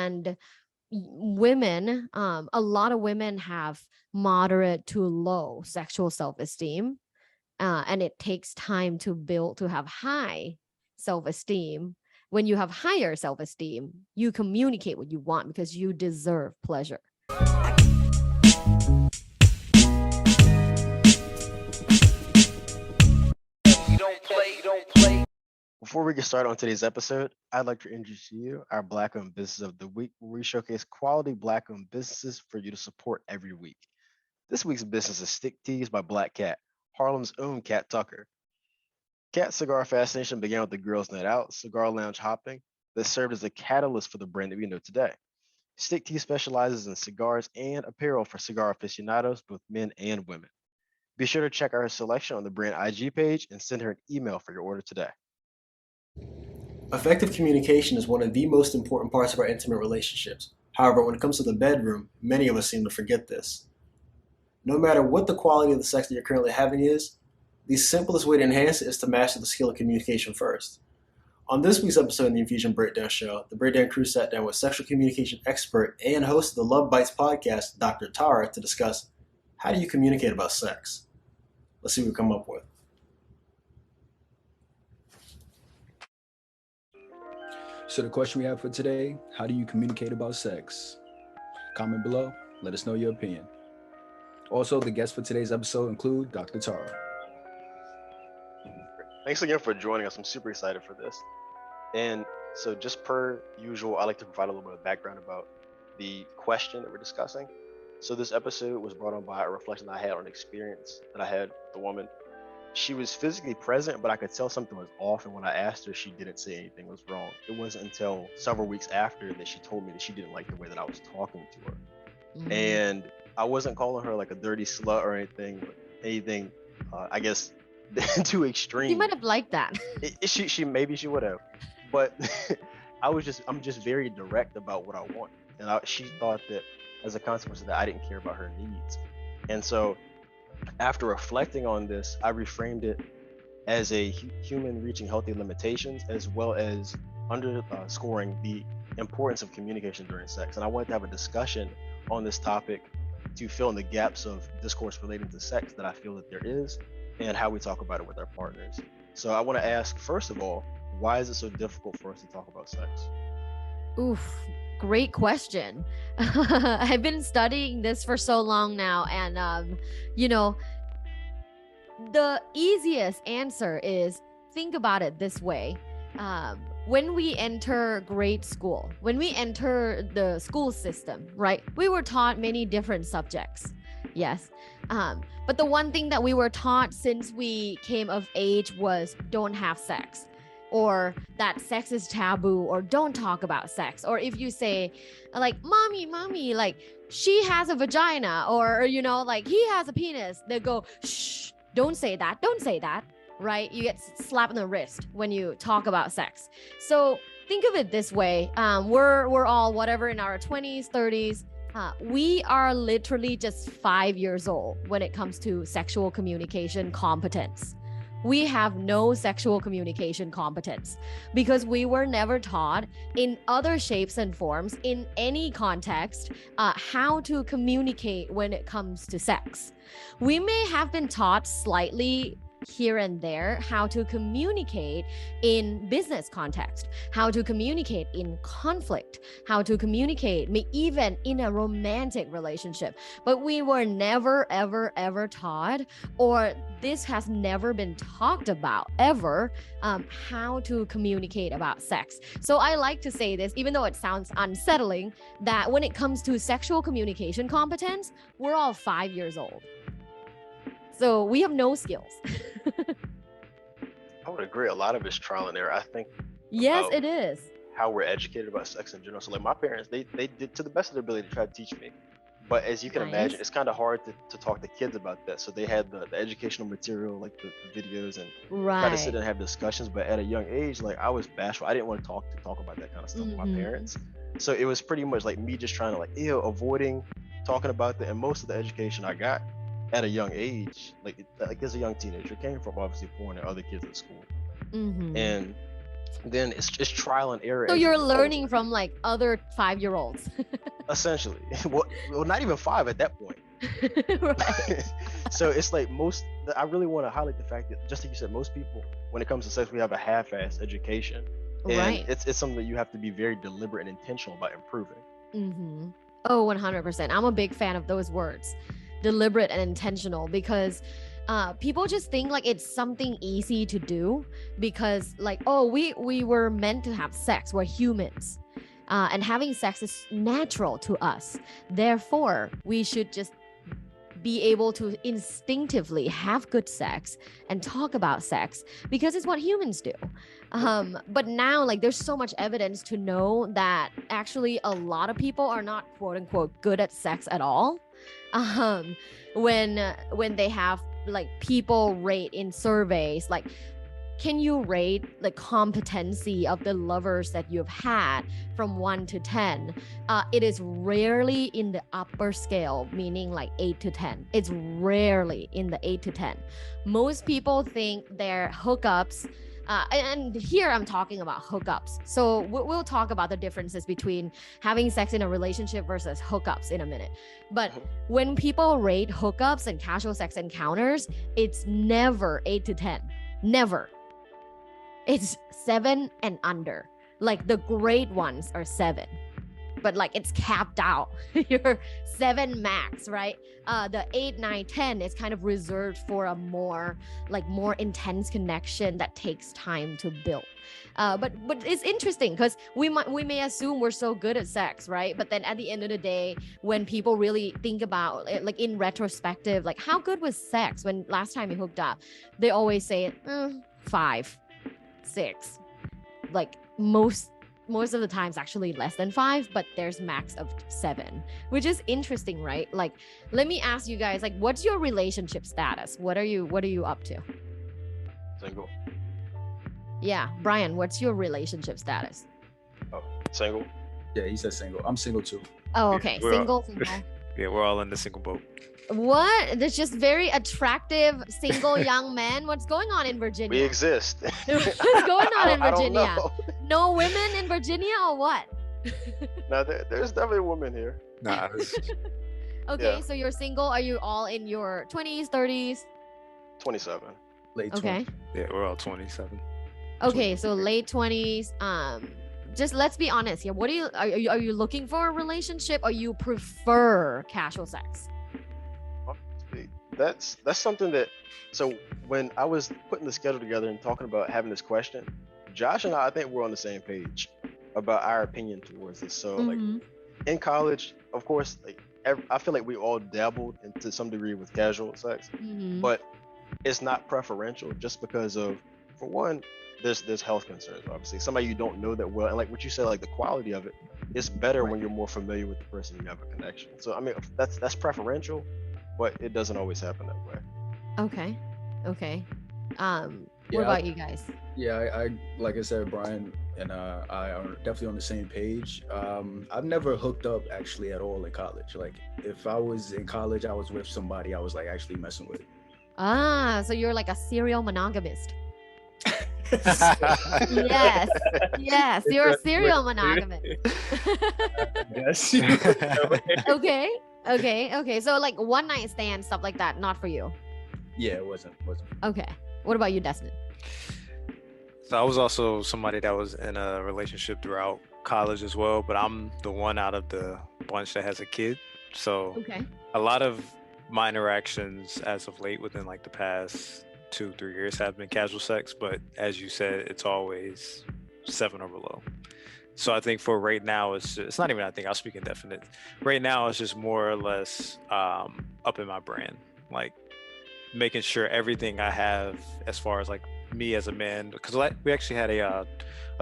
And women, a lot of women have moderate to low sexual self-esteem, and it takes time to build to have high self-esteem. When you have higher self-esteem, you communicate what you want because you deserve pleasure. Before we get started on today's episode, I'd like to introduce to you our Black-owned Business of the Week, where we showcase quality Black-owned businesses for you to support every week. This week's business is Stick Teas by Black Cat, Harlem's own Cat Tucker. Cat's cigar fascination began with the Girls' Night Out cigar lounge hopping that served as a catalyst for the brand that we know today. Stick Tea specializes in cigars and apparel for cigar aficionados, both men and women. Be sure to check our selection on the brand IG page and send her an email for your order today. Effective communication is one of the most important parts of our intimate relationships. However, when it comes to the bedroom, many of us seem to forget this. No matter what the quality of the sex that you're currently having is, the simplest way to enhance it is to master the skill of communication first. On this week's episode of the Infusion Breakdown Show, the Breakdown crew sat down with sexual communication expert and host of the Love Bites podcast, Dr. Tara, to discuss how do you communicate about sex. Let's see what we come up with. So the question we have for today, how do you communicate about sex? Comment below, let us know your opinion. Also, the guests for today's episode include Dr. Tara. Thanks again for joining us. I'm super excited for this. And so just per usual, I like to provide a little bit of background about the question that we're discussing. So this episode was brought on by a reflection that I had on an experience that I had with a woman. She was physically present, but I could tell something was off. And when I asked her, she didn't say anything was wrong. It wasn't until several weeks after that she told me that she didn't like the way that I was talking to her. Mm-hmm. And I wasn't calling her like a dirty slut or anything, I guess, too extreme. She might have liked that. She maybe she would have, but I'm just very direct about what I want. And she thought that as a consequence of that, I didn't care about her needs. And so after reflecting on this, I reframed it as a human reaching healthy limitations, as well as underscoring the importance of communication during sex. And I wanted to have a discussion on this topic to fill in the gaps of discourse relating to sex that I feel that there is, and how we talk about it with our partners. So I want to ask, first of all, why is it so difficult for us to talk about sex? Oof. Great question. I've been studying this for so long now, and the easiest answer is think about it this way. When we enter grade school, when we enter the school system, right, we were taught many different subjects. Yes. But the one thing that we were taught since we came of age was don't have sex, or that sex is taboo, or don't talk about sex. Or if you say like, mommy, like she has a vagina, or, like he has a penis, they go, shh, don't say that, right? You get slapped on the wrist when you talk about sex. So think of it this way. We're all whatever in our 20s, 30s. We are literally just 5 years old when it comes to sexual communication competence. We have no sexual communication competence because we were never taught in other shapes and forms, in any context, how to communicate when it comes to sex. We may have been taught slightly here and there how to communicate in business context, how to communicate in conflict, how to communicate even in a romantic relationship, but we were never ever taught, or this has never been talked about ever, how to communicate about sex. So I like to say this, even though it sounds unsettling, that when it comes to sexual communication competence, we're all 5 years old. So we have no skills. I would agree. A lot of it's trial and error. I think. Yes, it is. How we're educated about sex in general. So like my parents, they did to the best of their ability to try to teach me. But as you can imagine, it's kind of hard to talk to kids about that. So they had the educational material, like the videos, and try to sit and have discussions. But at a young age, like I was bashful. I didn't want to talk about that kind of stuff with my parents. So it was pretty much like me just trying to avoiding talking about that. And most of the education I got at a young age, like as a young teenager, came from obviously porn and other kids at school. And then it's trial and error. So as you you're get older. learning from like other 5-year-olds. Essentially. Well, not even 5 at that point. Right. So it's like I really want to highlight the fact that, just like you said, most people, when it comes to sex, we have a half-assed education, and Right. it's something that you have to be very deliberate and intentional about improving. Mm-hmm. Oh, 100%. I'm a big fan of those words, deliberate and intentional, because people just think like it's something easy to do because like, oh, we were meant to have sex. We're humans. And having sex is natural to us. Therefore, we should just be able to instinctively have good sex and talk about sex because it's what humans do. But now, like, there's so much evidence to know that actually a lot of people are not quote unquote good at sex at all. When they have like people rate in surveys, like, can you rate the competency of the lovers that you've had from 1 to 10? It is rarely in the upper scale, meaning like 8 to 10. It's rarely in the 8 to 10. Most people think they're hookups. And here I'm talking about hookups. So we'll talk about the differences between having sex in a relationship versus hookups in a minute. But when people rate hookups and casual sex encounters, it's never 8 to 10. Never. It's 7 and under. Like the great ones are 7, but like it's capped out. You're 7 max, right? The 8, 9, 10 is kind of reserved for a more intense connection that takes time to build. But it's interesting because we may assume we're so good at sex, right? But then at the end of the day, when people really think about it, like in retrospective, like how good was sex when last time you hooked up, they always say 5, 6. Like most of the times actually less than 5, but there's max of 7, which is interesting, right? Like, let me ask you guys, like, what's your relationship status? What are you up to? Single. Yeah, Brian, what's your relationship status? Oh, single. Yeah, he said single. I'm single too. Oh, okay. We're Single. Yeah, we're all in the single boat. What? There's just very attractive single young men. What's going on in Virginia? We exist. What's going on in I don't Virginia? know. No women in Virginia or what? No, there's definitely a woman here. Nah, Okay, Yeah. so you're single. Are you all in your 20s, 30s? 27. Late Okay. 20s. yeah, we're all 27. Okay, so late 20s. Just let's be honest here. What are you looking for a relationship, or you prefer casual sex? That's something that, so when I was putting the schedule together and talking about having this question, Josh and I think we're on the same page about our opinion towards this. So like in college, of course, like I feel like we all dabbled into some degree with casual sex, but it's not preferential just because of, for one, there's health concerns, obviously. Somebody you don't know that well, and like what you said, like the quality of it, it's better when you're more familiar with the person, you have a connection. So I mean, that's preferential, but it doesn't always happen that way. Okay. What Yeah, about you guys? Yeah, I like I said, Brian and I are definitely on the same page. I've never hooked up actually at all in college. Like if I was in college, I was with somebody I was like actually messing with. So you're like a serial monogamist. Yes, you're a serial monogamist. Yes. Okay. So like one night stand, stuff like that, not for you. Yeah, it wasn't. Okay. What about you, Desmond? So I was also somebody that was in a relationship throughout college as well, but I'm the one out of the bunch that has a kid. So Okay. a lot of my interactions as of late within like the past 2-3 years have been casual sex, but as you said, it's always 7 or below. So I think for right now, it's not even, I think I'll speak indefinite. Right now, it's just more or less up in my brand, like making sure everything I have as far as like me as a man, because we actually had a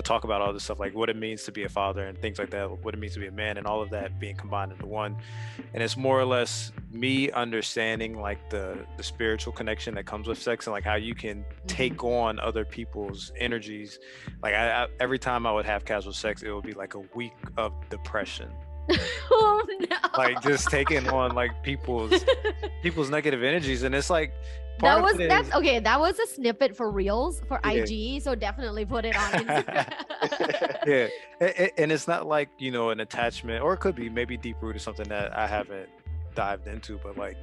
talk about all this stuff, like what it means to be a father and things like that, what it means to be a man, and all of that being combined into one. And it's more or less me understanding like the spiritual connection that comes with sex, and like how you can take on other people's energies. Like I every time I would have casual sex, it would be like a week of depression. Oh no. Like just taking on like people's negative energies. And it's like That of was it that's is, okay. That was a snippet for Reels for Yeah. IG, so definitely put it on Instagram. yeah, and it's not like, you know, an attachment, or it could be maybe deep rooted, something that I haven't dived into, but like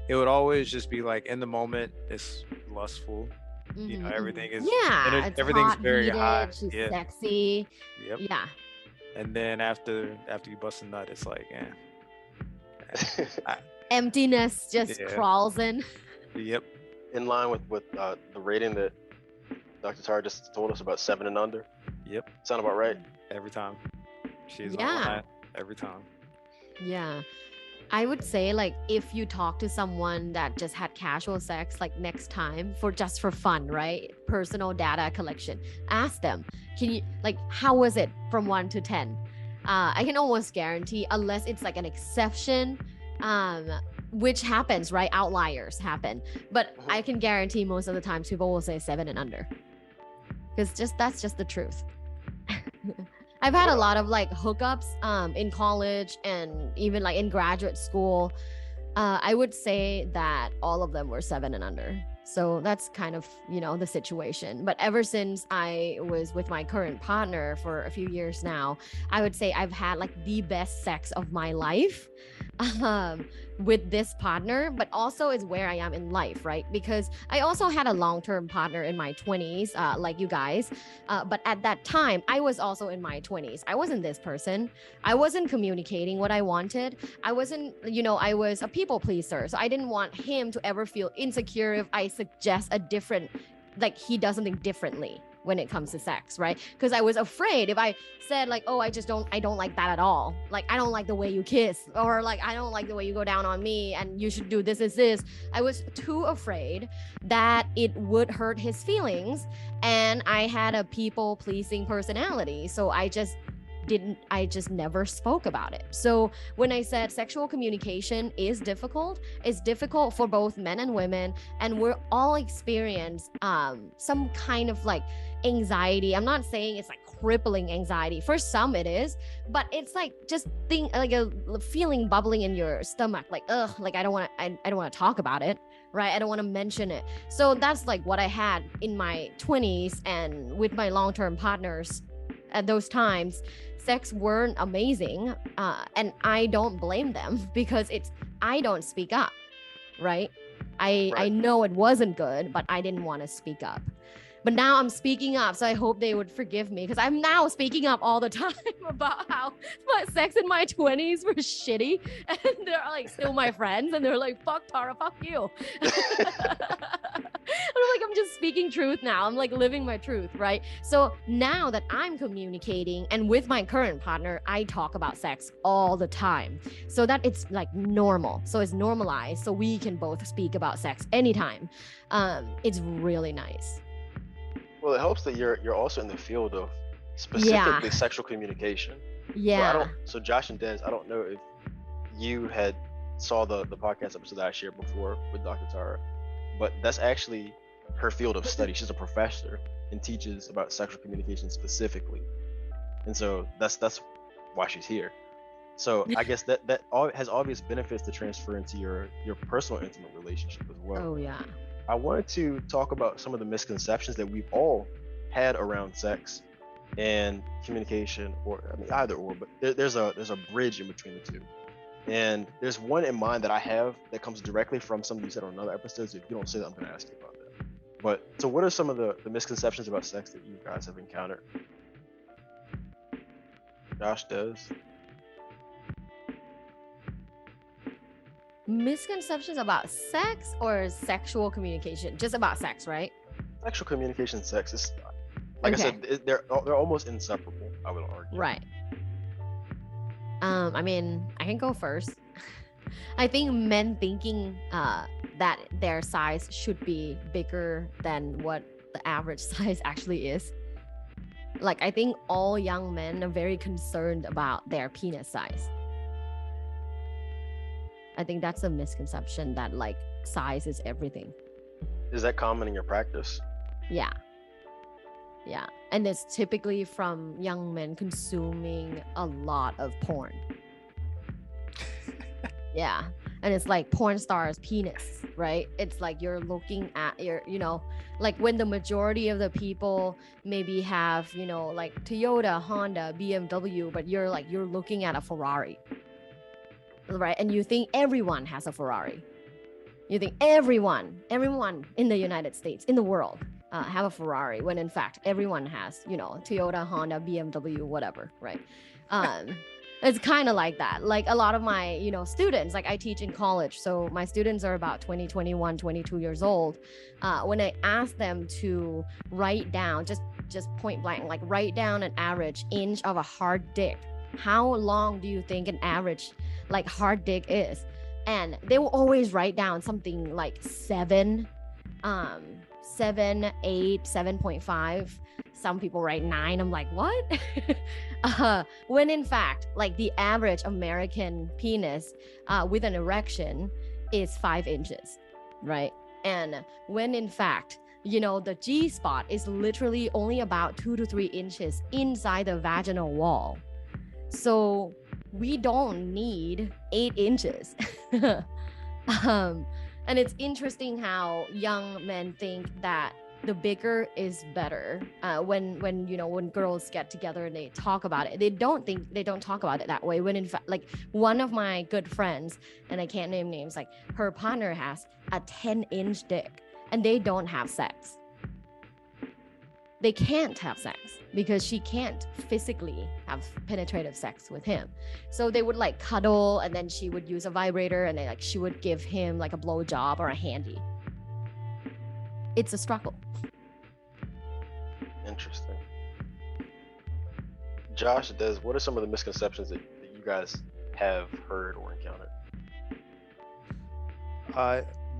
it would always just be like in the moment it's lustful, you know, Mhm, everything mhm. is Yeah, it's everything's hot, very high. heated. She's Yeah, sexy. yep. Yeah. And then after you bust a nut, it's like, I, Emptiness just yeah, crawls in. yep, In line with the rating that Dr. Tara just told us about 7 and under. yep. Sound about right? Every time she's Yeah. online, every time. Yeah. I would say, like, if you talk to someone that just had casual sex, like next time just for fun, right? Personal data collection. Ask them, can you, like, how was it from 1 to 10? I can almost guarantee, unless it's like an exception, which happens, right? Outliers happen. But I can guarantee most of the times people will say 7 and under. Because that's just the truth. I've had a lot of like hookups in college and even like in graduate school. I would say that all of them were 7 and under. So that's kind of, you know, the situation. But ever since I was with my current partner for a few years now, I would say I've had like the best sex of my life with this partner, but also is where I am in life, right? Because I also had a long-term partner in my 20s, like you guys. But at that time, I was also in my 20s. I wasn't this person. I wasn't communicating what I wanted. I wasn't, you know, I was a people pleaser. So I didn't want him to ever feel insecure if I suggest a different, like he does something differently when it comes to sex, right? Because I was afraid if I said like, oh, I don't like that at all. Like, I don't like the way you kiss, or like, I don't like the way you go down on me and you should do this. I was too afraid that it would hurt his feelings. And I had a people pleasing personality. So I just never spoke about it. So when I said sexual communication is difficult, it's difficult for both men and women, and we're all experience some kind of like anxiety. I'm not saying it's like crippling anxiety. For some it is, but it's like just like a feeling bubbling in your stomach, like ugh, like I don't want to talk about it, right? I don't want to mention it. So that's like what I had in my 20s, and with my long-term partners at those times, sex weren't amazing, and I don't blame them because I don't speak up, right? I know it wasn't good, but I didn't want to speak up. But now I'm speaking up, so I hope they would forgive me, because I'm now speaking up all the time about how my sex in my 20s were shitty, and they're like still my friends, and they're like, fuck Tara, fuck you. I'm just speaking truth now. I'm like living my truth, right? So now that I'm communicating, and with my current partner, I talk about sex all the time, so that it's like normal. So it's normalized, so we can both speak about sex anytime. It's really nice. Well, it helps that you're also in the field of specifically sexual communication. Yeah. So Josh and Des, I don't know if you had saw the podcast episode that I shared before with Dr. Tara, but that's actually her field of study. She's a professor and teaches about sexual communication specifically, and so that's why she's here. So I guess that all has obvious benefits to transfer into your personal intimate relationship as well. Oh yeah. I wanted to talk about some of the misconceptions that we've all had around sex and communication, or I mean either or, but there's a bridge in between the two. And there's one in mind that I have that comes directly from something you said on another episode. So if you don't say that, I'm going to ask you about that. But so what are some of the misconceptions about sex that you guys have encountered? Josh does. Misconceptions about sex or sexual communication? Just about sex, right? Sexual communication, sex is like Okay. I said, they're almost inseparable, I would argue. Right. I mean, I can go first. I think men thinking that their size should be bigger than what the average size actually is. Like, I think all young men are very concerned about their penis size. I think that's a misconception that like size is everything. Is that common in your practice? Yeah. And it's typically from young men consuming a lot of porn. Yeah. and it's like porn stars penis, right? It's like you're looking at your, you know, like when the majority of the people maybe have, you know, like Toyota, Honda, BMW, but you're looking at a Ferrari, right? And you think everyone has a Ferrari. You think everyone in the United States, in the world, have a Ferrari, when in fact everyone has, you know, Toyota, Honda, BMW, whatever, right? It's kind of like that. Like a lot of my, you know, students, like I teach in college, so my students are about 20, 21, 22 years old. When I ask them to write down, just point blank, like write down an average inch of a hard dick, how long do you think an average like hard dick is? And they will always write down something like 7, 7, 8, 7.5. Some people write 9. I'm like, what? When in fact, like the average American penis with an erection is 5 inches, right? And when in fact, you know, the G spot is literally only about 2 to 3 inches inside the vaginal wall. So we don't need 8 inches. And it's interesting how young men think that the bigger is better. When you know, when girls get together and they talk about it, they don't talk about it that way. When in fact, like one of my good friends, and I can't name names, like her partner has a 10-inch dick and they don't have sex. They can't have sex because she can't physically have penetrative sex with him. So they would like cuddle, and then she would use a vibrator, and then like she would give him like a blowjob or a handy. It's a struggle. Interesting. Josh, Des, what are some of the misconceptions that you guys have heard or encountered?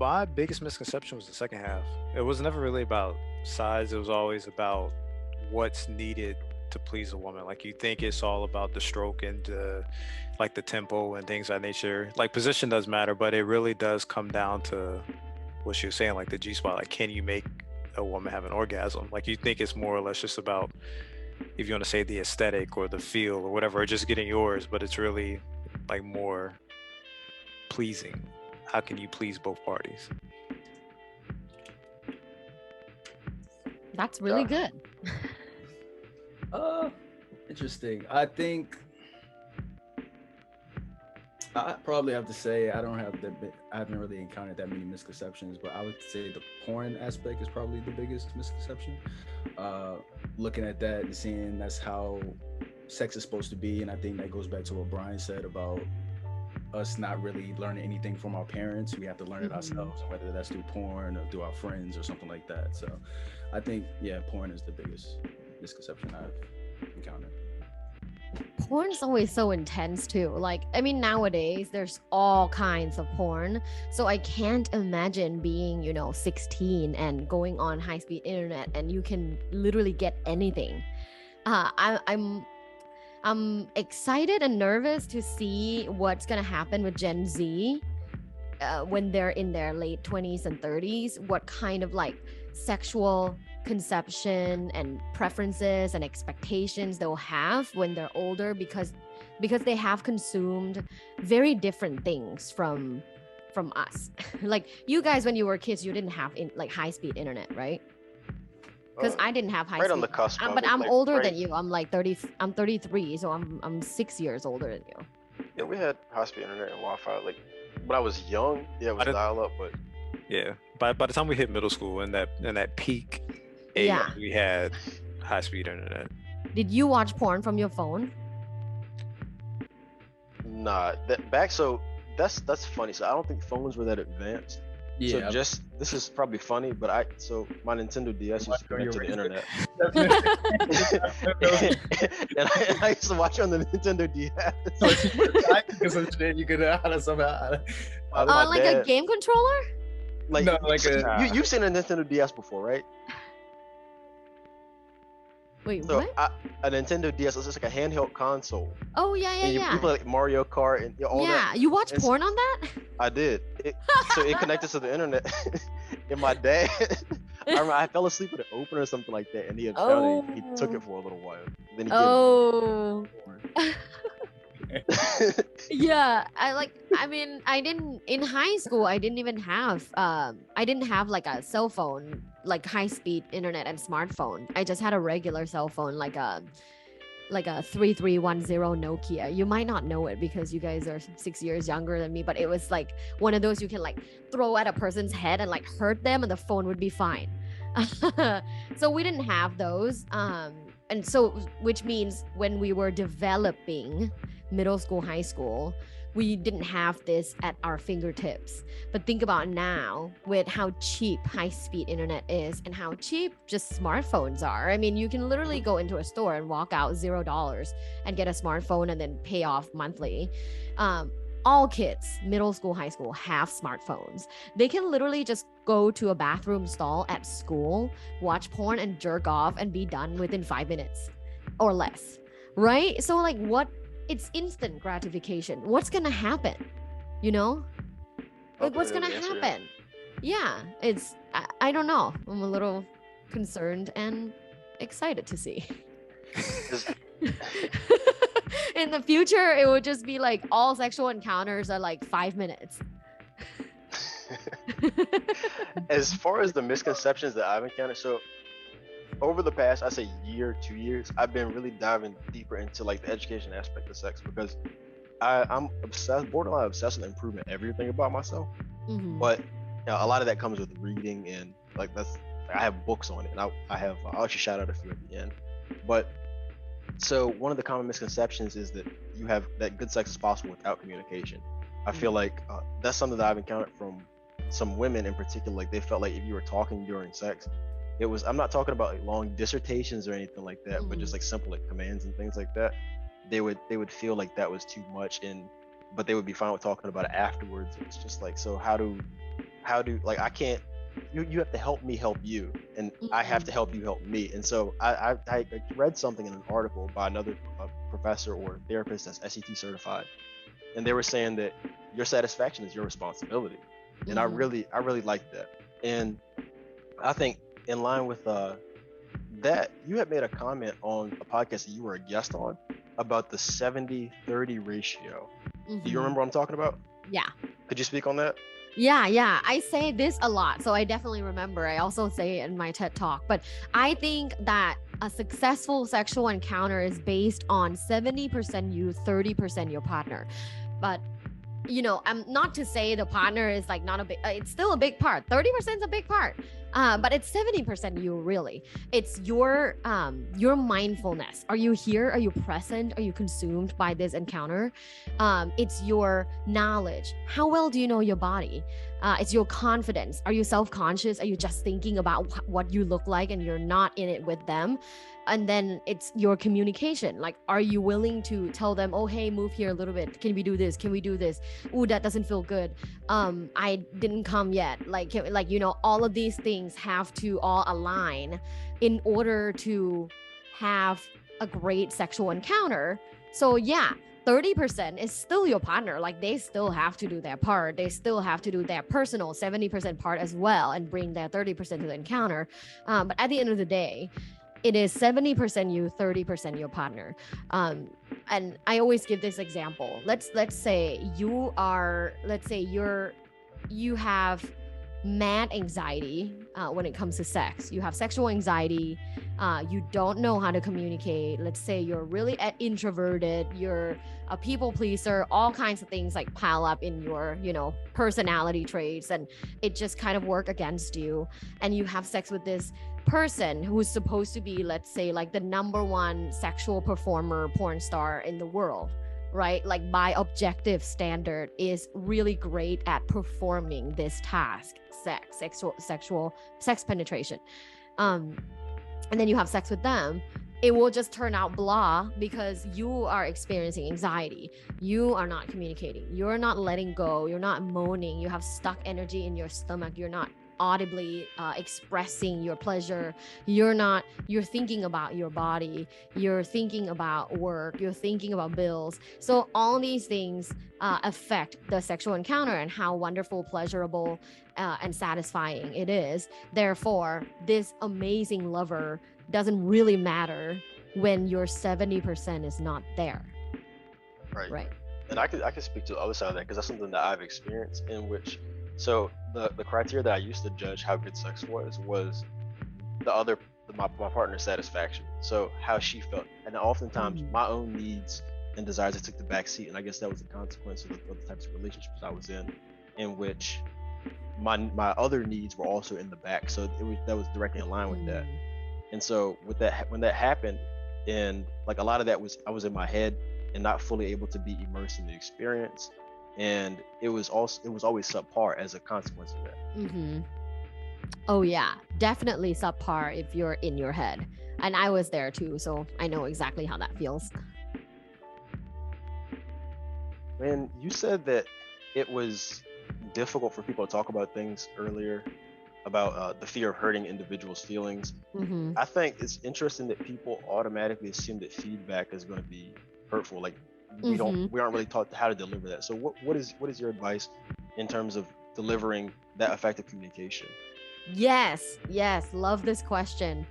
My biggest misconception was the second half. It was never really about size. It was always about what's needed to please a woman. Like you think it's all about the stroke and like the tempo and things of that nature. Like position does matter, but it really does come down to what she was saying, like the G spot. Like, can you make a woman have an orgasm? Like you think it's more or less just about, if you want to say the aesthetic or the feel or whatever, or just getting yours, but it's really like more pleasing. How can you please both parties? That's really good. Interesting. I think I probably have to say I haven't really encountered that many misconceptions, but I would say the porn aspect is probably the biggest misconception. Looking at that and seeing that's how sex is supposed to be, and I think that goes back to what Brian said about us not really learning anything from our parents. We have to learn it ourselves, whether that's through porn or through our friends or something like that. So I think, yeah, porn is the biggest misconception I've encountered. Porn's always so intense too. Like, I mean, nowadays there's all kinds of porn. So I can't imagine being, you know, 16 and going on high-speed internet and you can literally get anything. I'm excited and nervous to see what's gonna happen with Gen Z when they're in their late 20s and 30s. What kind of like sexual conception and preferences and expectations they'll have when they're older, because they have consumed very different things from us. Like you guys, when you were kids, you didn't have like high-speed internet, right? Because I didn't have high speed. Right on the cusp. But I'm older than you. I'm like 30. I'm 33, so I'm 6 years older than you. Yeah, we had high-speed internet and Wi-Fi. Like when I was young, yeah, it was dial-up, but yeah, by the time we hit middle school and that peak age, we had high-speed internet. Did you watch porn from your phone? Nah, that's funny. So I don't think phones were that advanced. Yeah. So this is probably funny, but my Nintendo DS used to connect to the internet. and I used to watch on the Nintendo DS. You could somehow. Like a game controller? Like no, like you've seen a Nintendo DS before, right? Wait, so what? A Nintendo DS is just like a handheld console. Oh yeah. You play like Mario Kart and all that. Yeah, you watch porn on that? I did. So it connected to the internet. And my dad, I remember I fell asleep with it open or something like that, and he had found it. He took it for a little while. Then he gave it. Yeah, I mean, I didn't in high school. I didn't even have like a cell phone, like high speed internet and smartphone. I just had a regular cell phone, like a 3310 Nokia. You might not know it because you guys are 6 years younger than me, but it was like one of those you can like throw at a person's head and like hurt them and the phone would be fine. So we didn't have those. And so, which means when we were developing middle school, high school, we didn't have this at our fingertips. But think about now with how cheap high-speed internet is and how cheap just smartphones are. I mean, you can literally go into a store and walk out $0 and get a smartphone and then pay off monthly. All kids, middle school, high school, have smartphones. They can literally just go to a bathroom stall at school, watch porn and jerk off and be done within 5 minutes or less, right? So like it's instant gratification. What's gonna happen? You know? Like what's gonna happen? Yeah, I don't know. I'm a little concerned and excited to see. In the future, it would just be like all sexual encounters are like 5 minutes. As far as the misconceptions that I've encountered, so over the past, I say year, 2 years, I've been really diving deeper into like the education aspect of sex because I'm obsessed, borderline obsessed with improving everything about myself. Mm-hmm. But you know, a lot of that comes with reading and like I have books on it, and I'll actually shout out a few at the end. But so one of the common misconceptions is that you have that good sex is possible without communication. I feel like that's something that I've encountered from some women in particular. Like they felt like if you were talking during sex, it was, I'm not talking about like long dissertations or anything like that, but just like simple like commands and things like that. They would feel like that was too much, but they would be fine with talking about it afterwards. It's just like, so how do like I can't, you have to help me help you, and I have to help you help me. And so I read something in an article by another professor or therapist that's SET certified, and they were saying that your satisfaction is your responsibility. And I really like that. And I think in line with that, you had made a comment on a podcast that you were a guest on about the 70-30 ratio. Do you remember what I'm talking about? Yeah. Could you speak on that? Yeah. I say this a lot, so I definitely remember. I also say it in my TED Talk. But I think that a successful sexual encounter is based on 70% you, 30% your partner. But you know, I'm not to say the partner is like not a big, it's still a big part. 30% is a big part. But it's 70% you really. It's your mindfulness. Are you here? Are you present? Are you consumed by this encounter? It's your knowledge. How well do you know your body? It's your confidence. Are you self-conscious? Are you just thinking about what you look like and you're not in it with them? And then it's your communication. Like, are you willing to tell them, oh, hey, move here a little bit. Can we do this? Can we do this? Ooh, that doesn't feel good. I didn't come yet. Like, you know, all of these things have to all align in order to have a great sexual encounter. So yeah, 30% is still your partner. Like they still have to do their part. They still have to do their personal 70% part as well and bring their 30% to the encounter. But at the end of the day, it is 70% you, 30% your partner. And I always give this example. Let's say you have mad anxiety when it comes to sex. You have sexual anxiety. You don't know how to communicate. Let's say you're really introverted. You're a people pleaser. All kinds of things like pile up in your, you know, personality traits, and it just kind of work against you. And you have sex with this person who's supposed to be, let's say, like the number 1 sexual performer porn star in the world, right? Like by objective standard is really great at performing this task, sex penetration. And then you have sex with them, it will just turn out blah because you are experiencing anxiety. You are not communicating. You're not letting go. You're not moaning. You have stuck energy in your stomach. You're not audibly expressing your pleasure. You're thinking about your body. You're thinking about work. You're thinking about bills. So all these things affect the sexual encounter and how wonderful, pleasurable, and satisfying it is. Therefore, this amazing lover doesn't really matter when your 70% is not there. Right. And I could speak to the other side of that because that's something that I've experienced, in which, so the criteria that I used to judge how good sex was my partner's satisfaction, so how she felt, and oftentimes my own needs and desires took the back seat, and I guess that was the consequence of the types of relationships I was in which my other needs were also in the back, so that was directly in line with that. And so with that, when that happened, and like a lot of that was, I was in my head and not fully able to be immersed in the experience, and it was always subpar as a consequence of that. Oh yeah, definitely subpar if you're in your head, and I was there too, so I know exactly how that feels. Man, you said that it was difficult for people to talk about things earlier, about the fear of hurting individuals' feelings. I think it's interesting that people automatically assume that feedback is going to be hurtful. Like we aren't really taught how to deliver that. So what is your advice in terms of delivering that effective communication? Yes, love this question.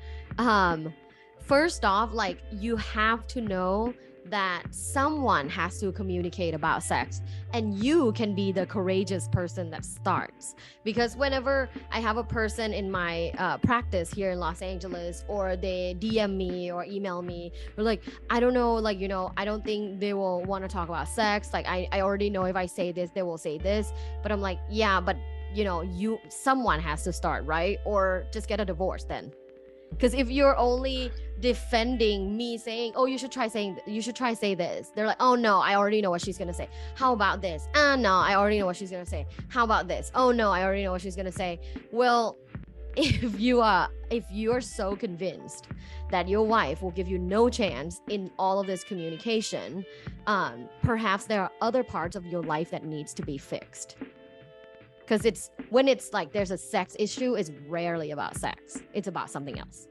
First off, like, you have to know that someone has to communicate about sex, and you can be the courageous person that starts. Because whenever I have a person in my practice here in Los Angeles, or they DM me or email me, or like, I don't know, like, you know, I don't think they will want to talk about sex. Like, I already know if I say this, they will say this. But I'm like, yeah, but you know, someone has to start, right? Or just get a divorce then. Because if you're only defending me saying, oh, you should try say this, they're like, oh no, I already know what she's gonna say. How about this? No, I already know what she's gonna say. How about this? Oh no, I already know what she's gonna say. Well, if you're so convinced that your wife will give you no chance in all of this communication, perhaps there are other parts of your life that needs to be fixed. Because when it's like there's a sex issue, it's rarely about sex. It's about something else.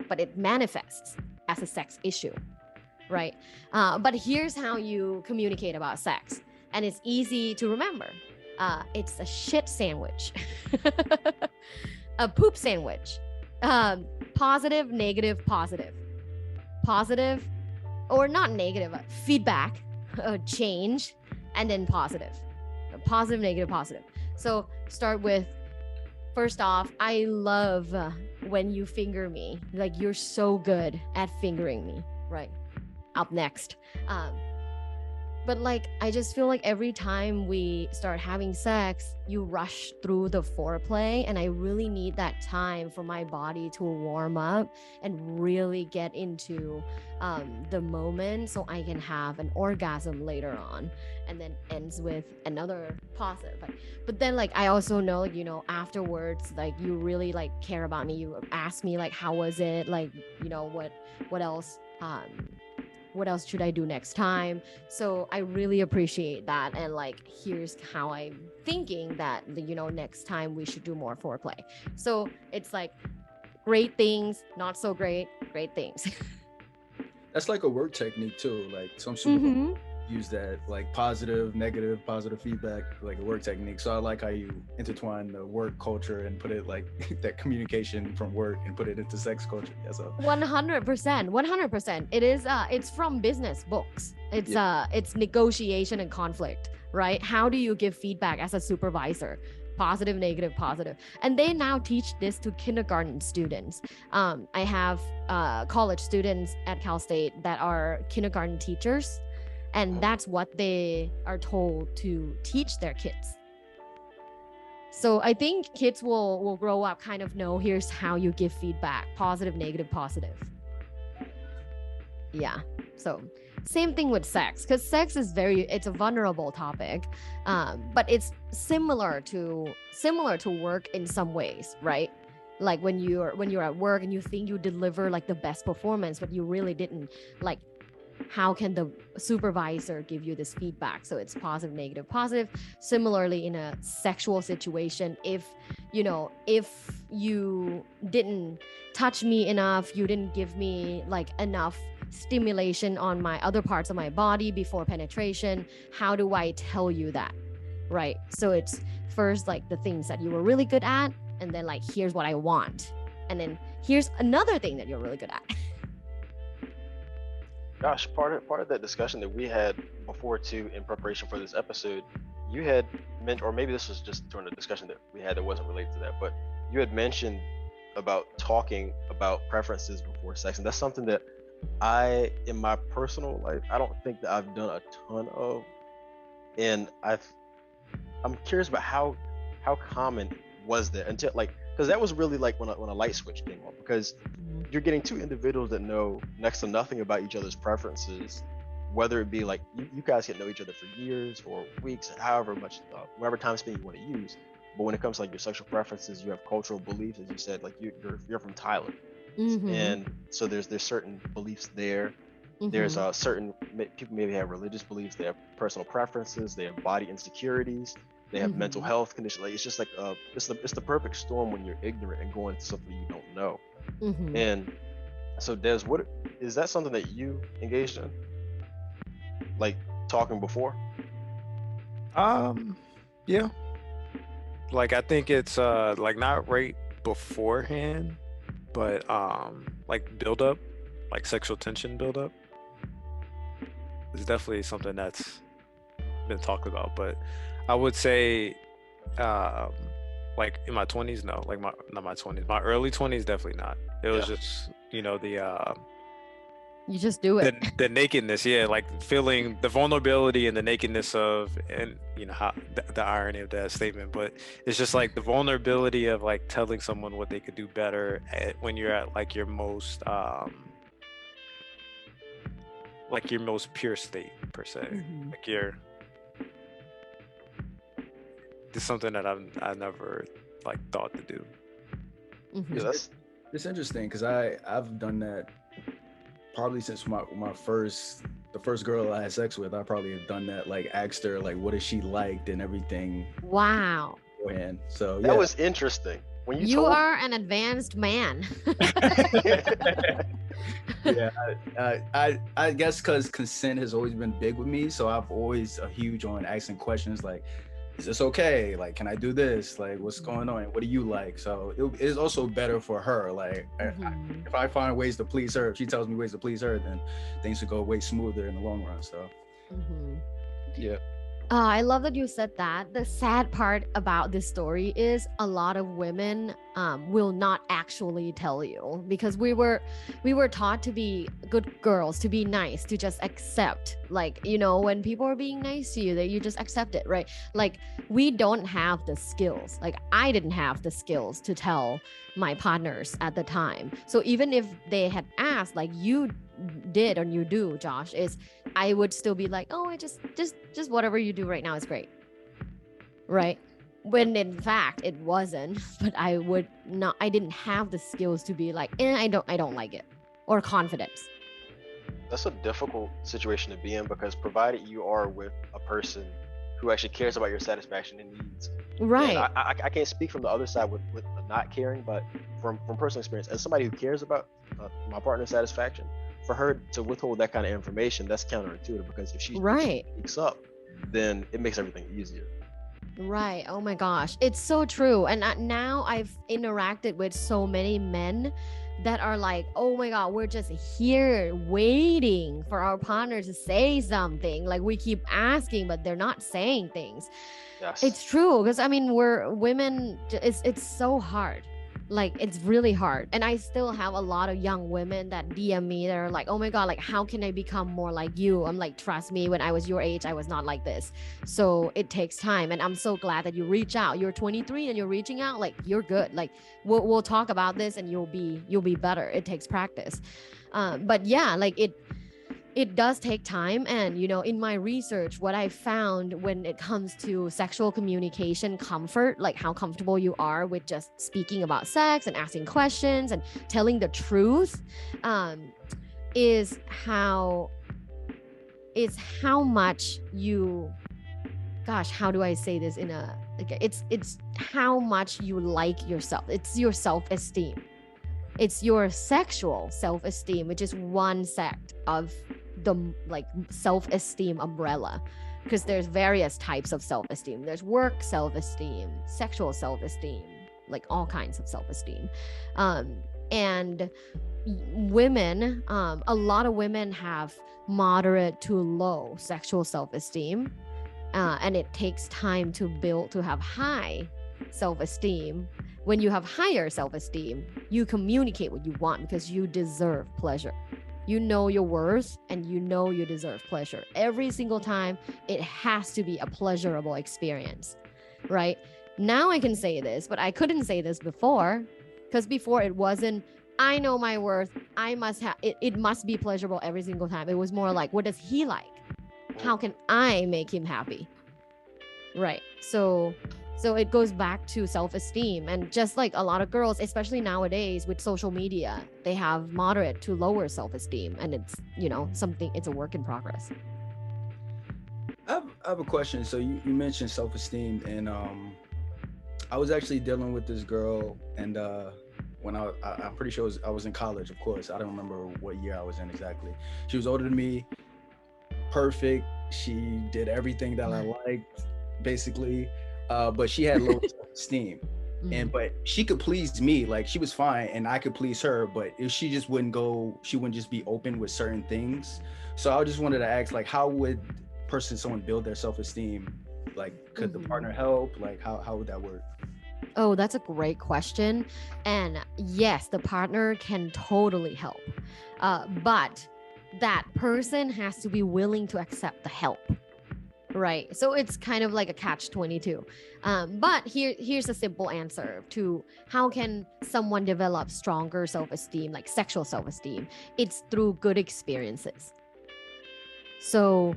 But it manifests as a sex issue, right? But here's how you communicate about sex. And it's easy to remember. It's a shit sandwich. A poop sandwich. Positive, negative, positive. Positive, or not negative, feedback, change, and then positive. Positive, negative, positive. So start with, first off, I love when you finger me. Like, you're so good at fingering me, right? Up next. But like, I just feel like every time we start having sex, you rush through the foreplay, and I really need that time for my body to warm up and really get into the moment, so I can have an orgasm later on, and then ends with another positive. But then, like, I also know, like, you know, afterwards, like, you really like care about me. You ask me like, how was it? Like, you know, what else? What else should I do next time? So I really appreciate that. And like, here's how I'm thinking that, you know, next time we should do more foreplay. So it's like, great things, not so great things. That's like a work technique too. Like some supervisors use that, like positive, negative, positive feedback, like a work technique. So I like how you intertwine the work culture and put it like that communication from work and put it into sex culture. Yeah, so 100%. It is it's from business books. It's negotiation and conflict, right? How do you give feedback as a supervisor? Positive, negative, positive. And they now teach this to kindergarten students. I have college students at Cal State that are kindergarten teachers, and that's what they are told to teach their kids. So I think kids will grow up kind of know, here's how you give feedback: positive, negative, positive. Yeah. So same thing with sex, because sex is it's a vulnerable topic, but it's similar to work in some ways, right? Like when you're at work and you think you deliver like the best performance, but you really didn't. Like, how can the supervisor give you this feedback? So it's positive, negative, positive. Similarly, in a sexual situation, if you didn't touch me enough, you didn't give me like enough stimulation on my other parts of my body before penetration, how do I tell you that, right? So it's first like the things that you were really good at, and then like, here's what I want, and then here's another thing that you're really good at. Gosh, part of that discussion that we had before too, in preparation for this episode, you had meant, or maybe this was just during the discussion that we had that wasn't related to that, but you had mentioned about talking about preferences before sex, and that's something that I, in my personal life, I don't think that I've done a ton of, and I'm curious about how common was that until like, because that was really like when a light switch came on, because you're getting two individuals that know next to nothing about each other's preferences, whether it be like you guys get to know each other for years or weeks, however much, whatever time span you want to use. But when it comes to like your sexual preferences, you have cultural beliefs, as you said, like you're from Thailand, and so there's certain beliefs there. There's certain people maybe have religious beliefs, they have personal preferences, they have body insecurities, they have mental health conditions. Like it's just like it's the perfect storm when you're ignorant and going into something you don't know. And so Des, what is that something that you engaged in, like talking before? Yeah. Like I think it's like not right beforehand, but like build up, like sexual tension build up. It's definitely something that's been talked about, but I would say like in my 20s, no, like not my 20s, my early 20s, definitely not. It was just, you know, you just do it. The nakedness, yeah, like feeling the vulnerability and the nakedness of, and you know how the irony of that statement, but it's just like the vulnerability of like telling someone what they could do better when you're at like your most pure state per se. Like it's something that I never like thought to do. Yeah, it's interesting because I've done that probably since the first girl I had sex with. I probably have done that, like asked her like what is she liked and everything. Wow. Beforehand. So that was interesting. When you are an advanced man. Yeah, I guess because consent has always been big with me, so I've always huge on asking questions like, is this okay? Like, can I do this? Like, what's going on? What do you like? So it is also better for her. Like, if I find ways to please her, if she tells me ways to please her, then things will go way smoother in the long run. So, yeah. I love that you said that. The sad part about this story is a lot of women will not actually tell you, because we were taught to be good girls, to be nice, to just accept, like, you know, when people are being nice to you, that you just accept it, right? Like we don't have the skills. Like I didn't have the skills to tell my partners at the time. So even if they had asked, like you did or you do, Josh, is I would still be like, oh, I just whatever you do right now is great, right? When in fact it wasn't. But I didn't have the skills to be like, I don't like it, or confidence. That's a difficult situation to be in, because provided you are with a person who actually cares about your satisfaction and needs, right? And I can't speak from the other side with the not caring, but from personal experience, as somebody who cares about my partner's satisfaction, for her to withhold that kind of information, that's counterintuitive, because if she speaks up, then it makes everything easier. Right. Oh my gosh, it's so true. And now I've interacted with so many men that are like, oh my God, we're just here waiting for our partner to say something. Like we keep asking, but they're not saying things. Yes. It's true, because I mean, we're women, it's so hard. Like it's really hard. And I still have a lot of young women that DM me that are like, oh my God, like how can I become more like you? I'm like, trust me, when I was your age, I was not like this. So it takes time. And I'm so glad that you reach out. You're 23 and you're reaching out. Like you're good. Like we'll talk about this and you'll be better. It takes practice. But yeah, like it does take time. And, you know, in my research, what I found when it comes to sexual communication comfort, like how comfortable you are with just speaking about sex and asking questions and telling the truth, is how much you, gosh, how do I say this in a, like, it's how much you like yourself. It's your self-esteem. It's your sexual self-esteem, which is one sect of the like self-esteem umbrella, because there's various types of self-esteem. There's work self-esteem, sexual self-esteem, like all kinds of self-esteem. And women, a lot of women have moderate to low sexual self-esteem, and it takes time to build to have high self-esteem. When you have higher self-esteem, you communicate what you want because you deserve pleasure. You know your worth and you know you deserve pleasure. Every single time, it has to be a pleasurable experience, right? Now I can say this, but I couldn't say this before, because before it wasn't, I know my worth, I must have it, it must be pleasurable every single time. It was more like, what does he like? How can I make him happy? Right. So it goes back to self-esteem, and just like a lot of girls, especially nowadays with social media, they have moderate to lower self-esteem, and it's, you know, something, it's a work in progress. I have a question. So you mentioned self-esteem, and I was actually dealing with this girl, and when I'm pretty sure I was in college, of course. I don't remember what year I was in exactly. She was older than me, perfect. She did everything that I liked, basically. But she had low self-esteem, and but she could please me, like she was fine, and I could please her. But if she just wouldn't just be open with certain things. So I just wanted to ask, like, how would someone build their self-esteem? Like, could the partner help? Like, how would that work? Oh, that's a great question. And yes, the partner can totally help, but that person has to be willing to accept the help. Right. So it's kind of like a catch-22. But here's a simple answer to how can someone develop stronger self-esteem, like sexual self-esteem. It's through good experiences. So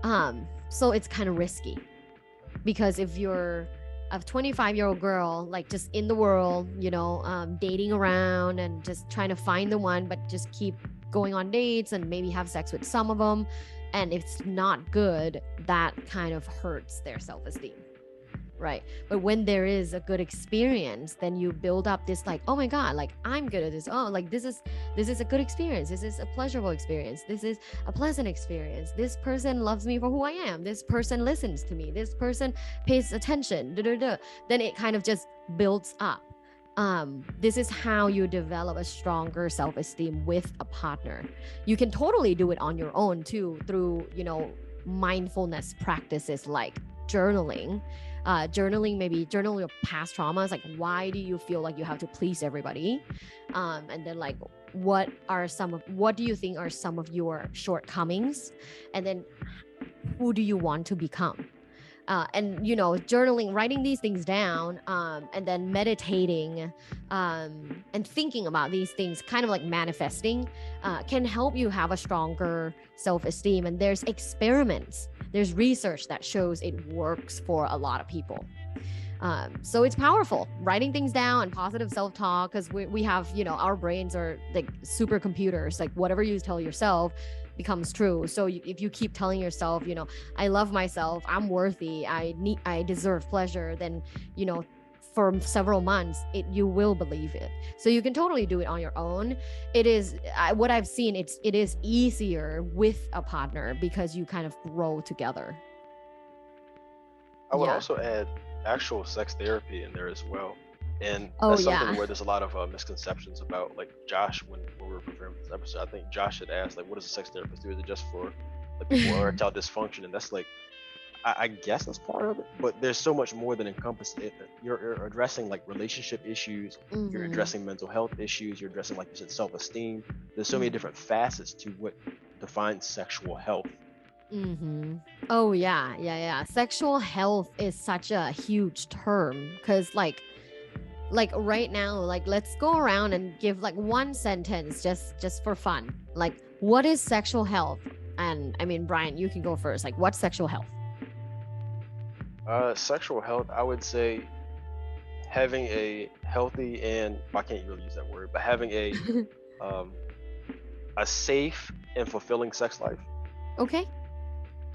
it's kind of risky, because if you're a 25-year-old girl, like just in the world, you know, dating around and just trying to find the one, but just keep going on dates and maybe have sex with some of them, and if it's not good, that kind of hurts their self-esteem, right? But when there is a good experience, then you build up this, like, oh my god, like I'm good at this, oh, like this is a good experience, this is a pleasurable experience, this is a pleasant experience, this person loves me for who I am, this person listens to me, this person pays attention, then it kind of just builds up. This is how you develop a stronger self-esteem with a partner. You can totally do it on your own too, through, you know, mindfulness practices like journaling. Maybe journal your past traumas, like why do you feel like you have to please everybody, and then like what do you think are some of your shortcomings, and then who do you want to become? And, you know, journaling, writing these things down, and then meditating, and thinking about these things, kind of like manifesting, can help you have a stronger self-esteem. And there's experiments, there's research that shows it works for a lot of people. So it's powerful, writing things down and positive self-talk, because we have, you know, our brains are like supercomputers, like whatever you tell yourself becomes true. So if you keep telling yourself, you know, I love myself, I'm worthy, I deserve pleasure, then, you know, for several months, you will believe it. So you can totally do it on your own. It is what I've seen. It is easier with a partner because you kind of grow together. I would also add actual sex therapy in there as well. And Oh, that's something yeah. where there's a lot of misconceptions about, like Josh, when we were preparing for this episode, I think Josh had asked, like, what does a sex therapist do? Is it just for like people who are erectile dysfunction? And that's like, I guess that's part of it, but there's so much more than encompass it. You're addressing like relationship issues, you're addressing mental health issues, you're addressing, like you said, self-esteem. There's so many different facets to what defines sexual health. Oh yeah. Sexual health is such a huge term, because like right now, like let's go around and give like one sentence just for fun. Like, what is sexual health? And I mean, Brian, you can go first. Like, what's sexual health? Sexual health, I would say having a healthy, and I can't really use that word, but having a safe and fulfilling sex life. Okay,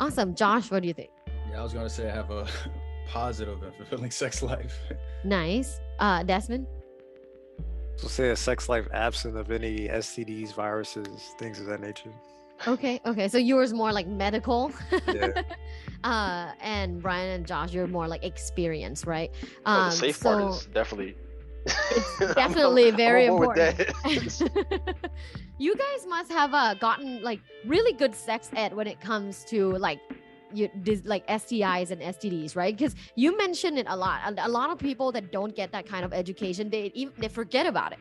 awesome. Josh, what do you think? Yeah, I was gonna say I have a positive and fulfilling sex life. Nice. Desmond? So say a sex life absent of any STDs, viruses, things of that nature. Okay. So yours more like medical. Yeah. And Brian and Josh, you're more like experience, right? The safe part is definitely It's definitely very I'm on board with important. that. You guys must have gotten like really good sex ed when it comes to like like STIs and STDs, right? Because you mentioned it a lot. A lot of people that don't get that kind of education, they forget about it.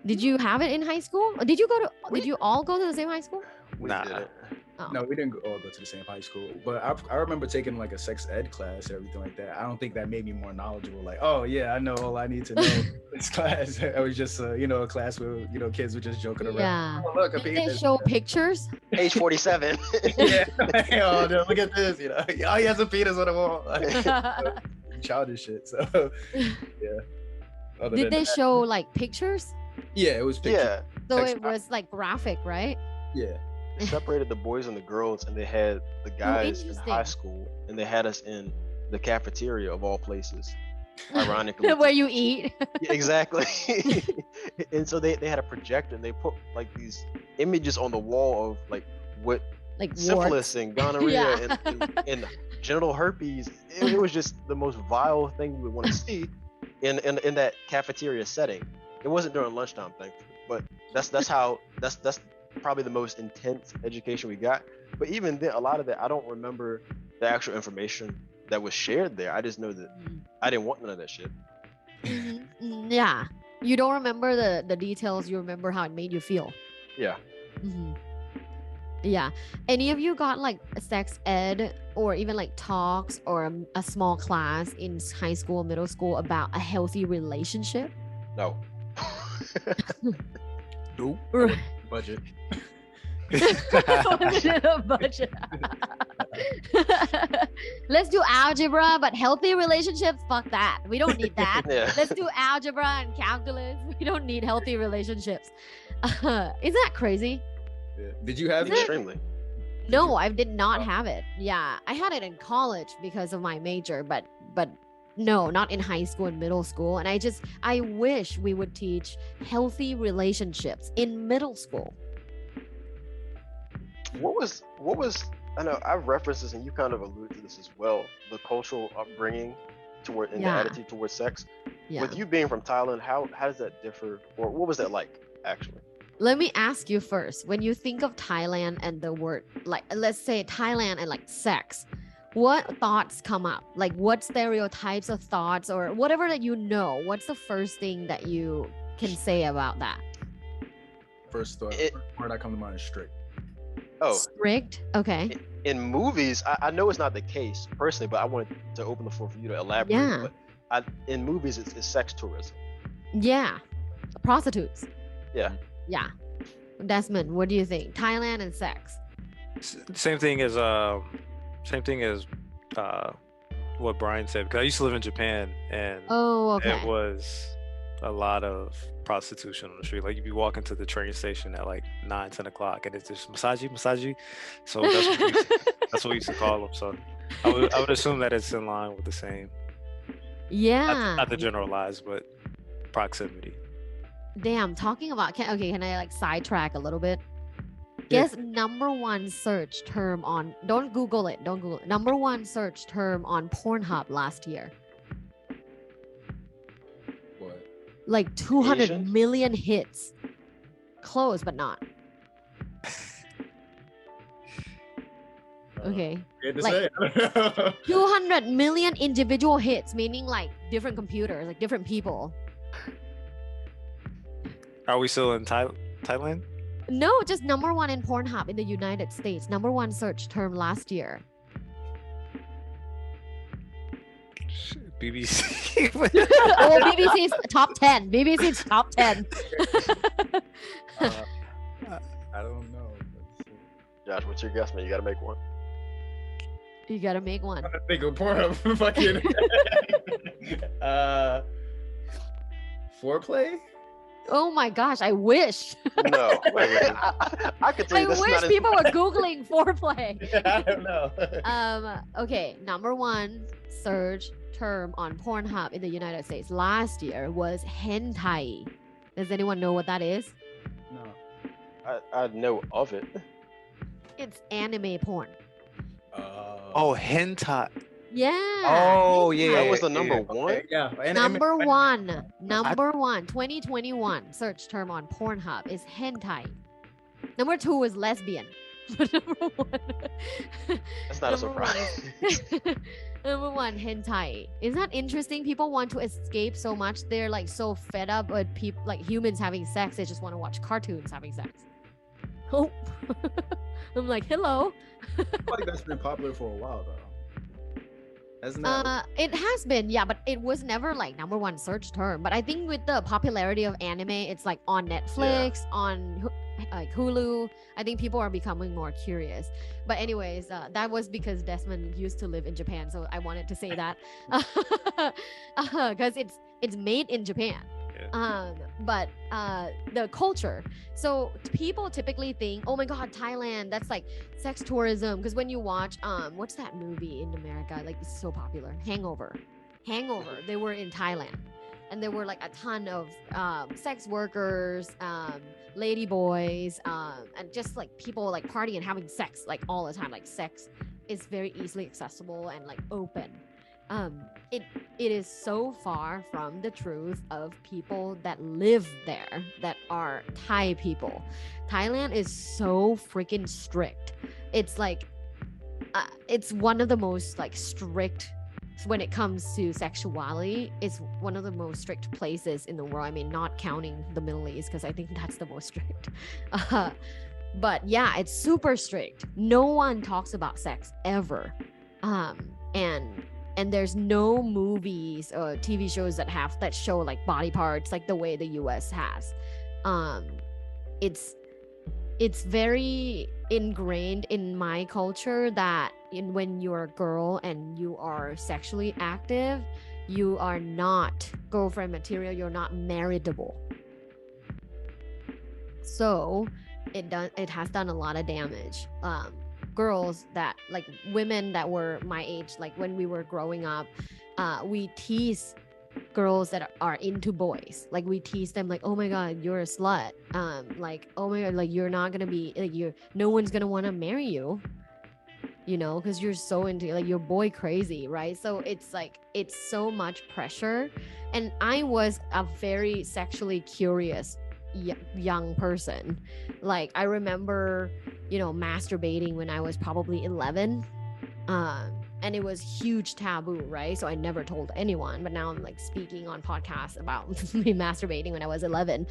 Did you have it in high school? Or did you all go to the same high school? We Nah. did it. Oh. No, we didn't all go to the same high school, but I remember taking like a sex ed class and everything like that. I don't think that made me more knowledgeable. Like, oh yeah, I know all I need to know in this class. It was just a class where kids were just joking around. Yeah. Oh, look, a Did they penis. show pictures? Age 47. Yeah. Oh, no, look at this. Oh, he has a penis on the wall. Childish shit. So yeah. Other Did than they that- show like pictures? Yeah, it was pictures. Yeah. So Text- it was like graphic, right? Yeah. They separated the boys and the girls, and they had the guys in interesting. high school, and they had us in the cafeteria of all places. Ironically. Where you eat. Yeah, exactly. And so they had a projector, and they put like these images on the wall of like what Like syphilis warts. and gonorrhea Yeah. and genital herpes. It was just the most vile thing you would want to see in that cafeteria setting. It wasn't during lunchtime, thankfully, but that's probably the most intense education we got. But even then, a lot of that, I don't remember the actual information that was shared there. I just know that I didn't want none of that shit. Mhm. Yeah. You don't remember the details. You remember how it made you feel. Yeah. Mhm. Yeah. Any of you got like a sex ed or even like talks or a small class in high school, middle school about a healthy relationship? No. Nope. Right. Budget. Wasn't it a budget? Let's do algebra, but healthy relationships, fuck that. We don't need that. Yeah. Let's do algebra and calculus. We don't need healthy relationships. Isn't that crazy? Yeah. Did you have it? Extremely. No, I did not have it. Yeah, I had it in college because of my major, but no, not in high school and middle school. And I wish we would teach healthy relationships in middle school. What was I know I've referenced this and you kind of alluded to this as well, the cultural upbringing toward and Yeah. the attitude towards sex. Yeah. With you being from Thailand, how does that differ, or what was that like actually? Let me ask you first, when you think of Thailand and the word, like, let's say Thailand and like sex, what thoughts come up? Like, what stereotypes of thoughts or whatever that you know, what's the first thing that you can say about that? First word that comes to mind is strict. Oh, Strict? Okay. in movies, I know it's not the case personally, but I wanted to open the floor for you to elaborate. Yeah. But in movies, it's sex tourism. Yeah. Prostitutes. Yeah. Yeah. Desmond, what do you think? Thailand and sex. Same thing as what Brian said, because I used to live in Japan, and Oh, okay. it was a lot of prostitution on the street. Like, you'd be walking to the train station at like 9-10 o'clock, and it's just massage. So that's what we used to call them. So I would assume that it's in line with the same. Yeah. Not to generalize, but proximity. Damn, talking about can I like sidetrack a little bit? Yeah. Guess number one search term on don't Google it. Number one search term on Pornhub last year. What? Like 200 Asian? million hits. Close, but not. Okay. Good to Like- say. I don't know. 200 million individual hits, meaning like different computers, like different people. Are we still in Thailand? No, just number one in Pornhub in the United States. Number one search term last year. BBC. Oh, BBC's top 10. BBC's top 10. I don't know. Let's see. Josh, what's your guess, man? You got to make one. You gotta make one. I think of Pornhub. Fucking. Foreplay? Oh my gosh, I wish. No, I could tell I you this is wish not as- people were Googling foreplay. I don't know. Okay, number one search term on Pornhub in the United States last year was hentai. Does anyone know what that is? No. I know of it. It's anime porn. Oh, hentai. Yeah. Oh, hentai. yeah. That was the yeah, number okay, one? Yeah. Number one, 2021 search term on Pornhub is hentai. Number 2 is lesbian. But number 1, That's not a number 1 surprise. is number 1 hentai. Isn't that interesting? People want to escape so much. They're like so fed up with people like humans having sex. They just want to watch cartoons having sex. Oh, I'm like, hello. I feel like that's been popular for a while though. Hasn't that? It has been, yeah, but it was never like number 1 search term. But I think with the popularity of anime, it's like on Netflix, on like Hulu. I think people are becoming more curious. But anyways, that was because Desmond used to live in Japan, so I wanted to say that because it's made in Japan. But the culture, so people typically think, oh my god, Thailand, that's like sex tourism, because when you watch what's that movie in America, like it's so popular, Hangover, they were in Thailand, and there were like a ton of sex workers, lady boys, and just like people like partying and having sex like all the time. Like sex is very easily accessible and like open. It is so far from the truth of people that live there that are Thai people. Thailand is so freaking strict. It's like it's one of the most like strict when it comes to sexuality. It's one of the most strict places in the world. I mean, not counting the Middle East, because I think that's the most strict. But yeah, it's super strict. No one talks about sex ever. And there's no movies or TV shows that show like body parts like the way the US has. It's very ingrained in my culture that when you're a girl and you are sexually active, you are not girlfriend material, you're not marriageable. So it has done a lot of damage. Girls that like women that were my age, like when we were growing up, we tease girls that are into boys. Like we tease them like, oh my god, you're a slut. Like, oh my god, like you're not gonna be like, no one's gonna want to marry you, you know, because you're so into like you're boy crazy, right? So it's like it's so much pressure. And I was a very sexually curious young person. Like I remember, you know, masturbating when I was probably 11, and it was huge taboo, right? So I never told anyone, but now I'm like speaking on podcasts about me masturbating when I was 11.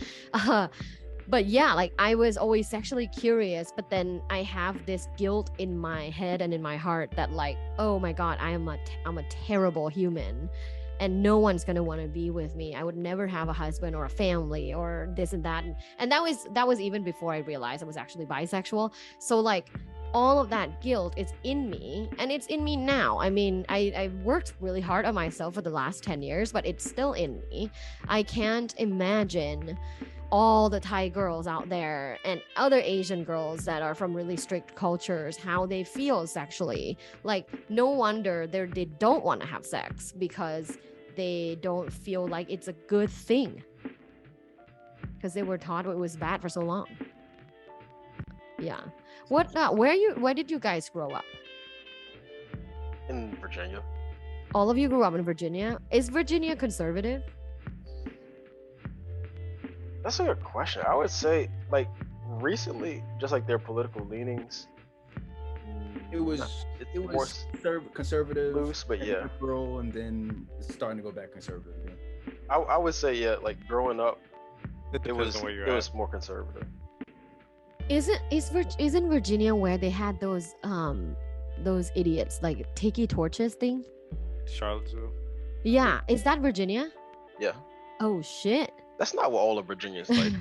But yeah, like I was always sexually curious, but then I have this guilt in my head and in my heart that like, oh my god, I'm a terrible human, and no one's gonna want to be with me. I would never have a husband or a family or this and that. And that was even before I realized I was actually bisexual. So like all of that guilt is in me, and it's in me now. I mean, I worked really hard on myself for the last 10 years, but it's still in me. I can't imagine all the Thai girls out there and other Asian girls that are from really strict cultures, how they feel sexually. Like no wonder they don't want to have sex, because they don't feel like it's a good thing, because they were taught it was bad for so long. Yeah. Where did you guys grow up? In Virginia. All of you grew up in Virginia. Is Virginia conservative? That's a good question. I would say, like, recently, just like their political leanings, It was more conservative, loose, but yeah. liberal, and then it's starting to go back conservative again. I would say, yeah, like growing up, It it depends was on where you're it at. was more conservative. Isn't Virginia where they had those idiots like tiki torches thing? Charlottesville. Yeah, is that Virginia? Yeah, Oh shit. that's not what all of Virginia's like,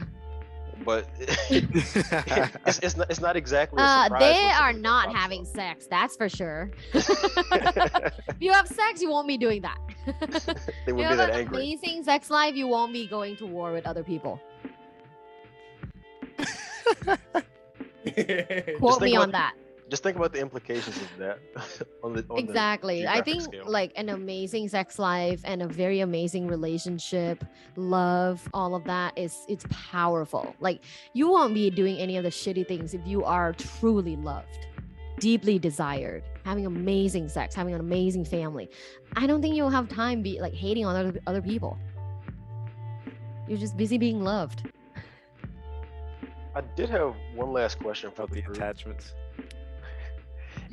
but it's not exactly. A surprise They when are somebody not pops having up. sex, that's for sure. If you have sex, you won't be doing that. They You would be have that an angry. amazing sex life, you won't be going to war with other people. Quote me think on about- that. Just think about the implications of that on the Exactly. I geographic think scale. like an amazing sex life and a very amazing relationship, love, all of that it's powerful. Like you won't be doing any of the shitty things if you are truly loved, deeply desired, having amazing sex, having an amazing family, I don't think you'll have time be like hating on other people. You're just busy being loved. I did have one last question for About the the group, attachments.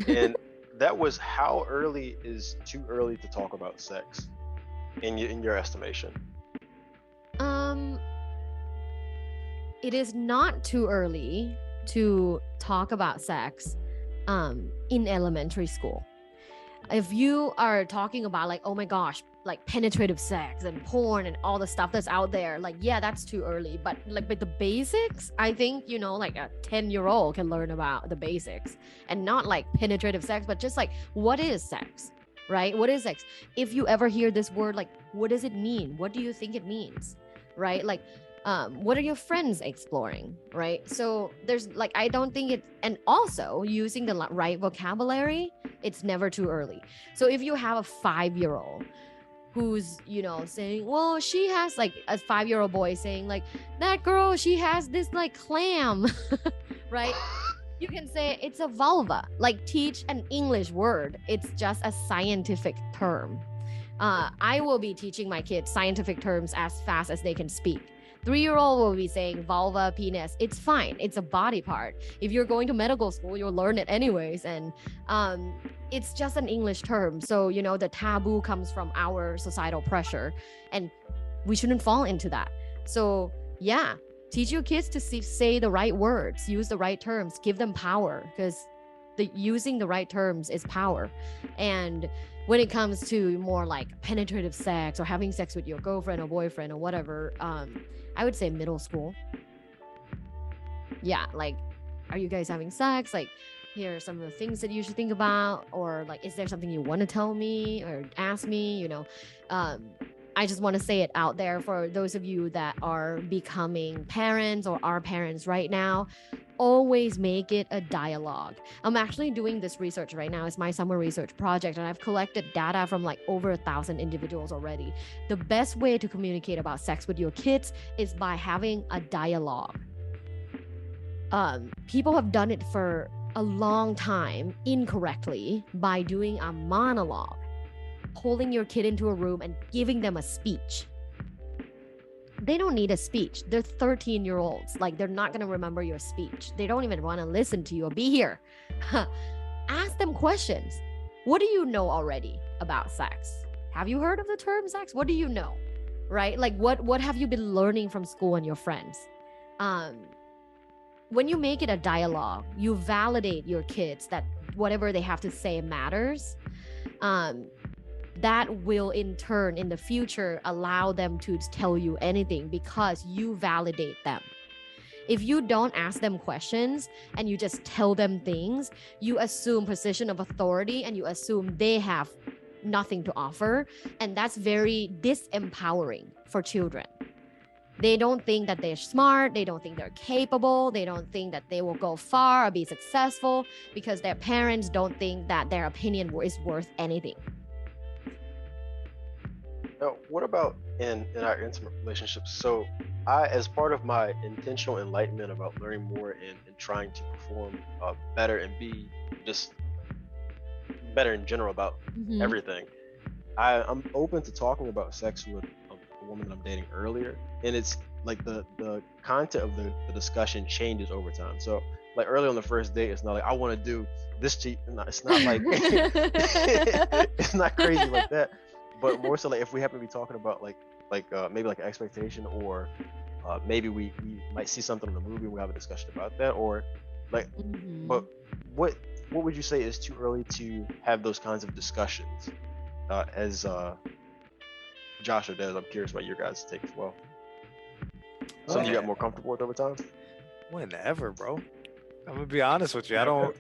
and that was, how early is too early to talk about sex in your estimation? It is not too early to talk about sex in elementary school. If you are talking about like, oh my gosh, like penetrative sex and porn and all the stuff that's out there, like, yeah, that's too early. But like with the basics, I think, you know, like a 10-year-old can learn about the basics, and not like penetrative sex, but just like, what is sex, right? What is sex? If you ever hear this word, like, what does it mean? What do you think it means, right? Like, what are your friends exploring, right? So there's like, I don't think it, and also using the right vocabulary, it's never too early. So if you have a 5-year-old who's, you know, saying, well, she has, like a 5-year-old boy saying like, that girl, she has this like clam, right? You can say it's a vulva. Like, teach an English word. It's just a scientific term. I will be teaching my kids scientific terms as fast as they can speak. 3-year-old will be saying vulva, penis. It's fine. It's a body part. If you're going to medical school, you'll learn it anyways. And it's just an English term. So, you know, the taboo comes from our societal pressure, and we shouldn't fall into that. So yeah, teach your kids to say the right words, use the right terms, give them power, because using the right terms is power. And when it comes to more like penetrative sex or having sex with your girlfriend or boyfriend or whatever, I would say middle school. Yeah, like, are you guys having sex? Like, here are some of the things that you should think about, or like, is there something you want to tell me or ask me? You know, I just want to say it out there for those of you that are becoming parents or are parents right now. Always make it a dialogue. I'm actually doing this research right now. It's my summer research project, and I've collected data from like over 1,000 individuals already. The best way to communicate about sex with your kids is by having a dialogue. People have done it for a long time incorrectly by doing a monologue, pulling your kid into a room and giving them a speech. They don't need a speech. They're 13-year-olds. Like, they're not going to remember your speech. They don't even want to listen to you or be here. Ask them questions. What do you know already about sex? Have you heard of the term sex? What do you know? Right? Like, what have you been learning from school and your friends? When you make it a dialogue, you validate your kids that whatever they have to say matters. That will in turn in the future allow them to tell you anything, because you validate them. If you don't ask them questions and you just tell them things, you assume position of authority and you assume they have nothing to offer, and that's very disempowering for children. They don't think that they're smart, they don't think they're capable, they don't think that they will go far or be successful, because their parents don't think that their opinion is worth anything. Now, what about in our intimate relationships? So I, as part of my intentional enlightenment about learning more and trying to perform better and be just better in general about everything, I'm open to talking about sex with a woman that I'm dating earlier. And it's like the content of the discussion changes over time. So like early on the first date, it's not like, I want to do this to you. No, it's not like, it's not crazy like that. But more so like if we happen to be talking about like maybe like an expectation, or maybe we might see something in the movie and we have a discussion about that, or like but what would you say is too early to have those kinds of discussions, as Josh or Des? I'm curious about your guys' take as well. Something you got more comfortable with over time? Whenever, bro. I'm gonna be honest with you. I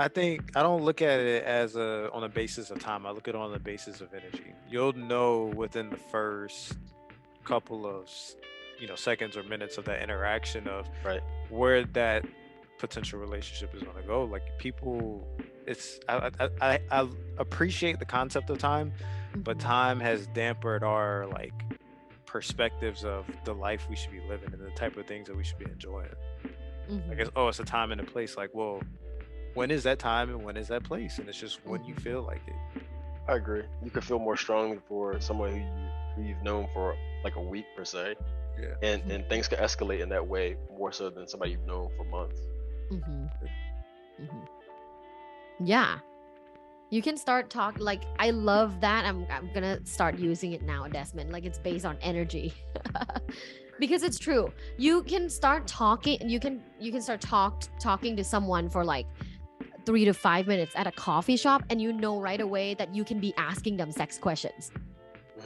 think I don't look at it as on a basis of time. I look at it on the basis of energy. You'll know within the first couple of seconds or minutes of that interaction of where that potential relationship is gonna go. Like, people, it's I appreciate the concept of time, but time has dampened our like perspectives of the life we should be living and the type of things that we should be enjoying. Like, it's a time and a place. Like, well, when is that time and when is that place, and it's just when you feel like it. I agree. You could feel more strongly for someone who you've known for like a week per se, Yeah. and things could escalate in that way more so than somebody you've known for months. Yeah, you can start talk like, I love that. I'm gonna start using it now, Desmond. Like, it's based on energy. Because it's true. You can start talking, you can start talking to someone for like 3 to 5 minutes at a coffee shop, and you know right away that you can be asking them sex questions,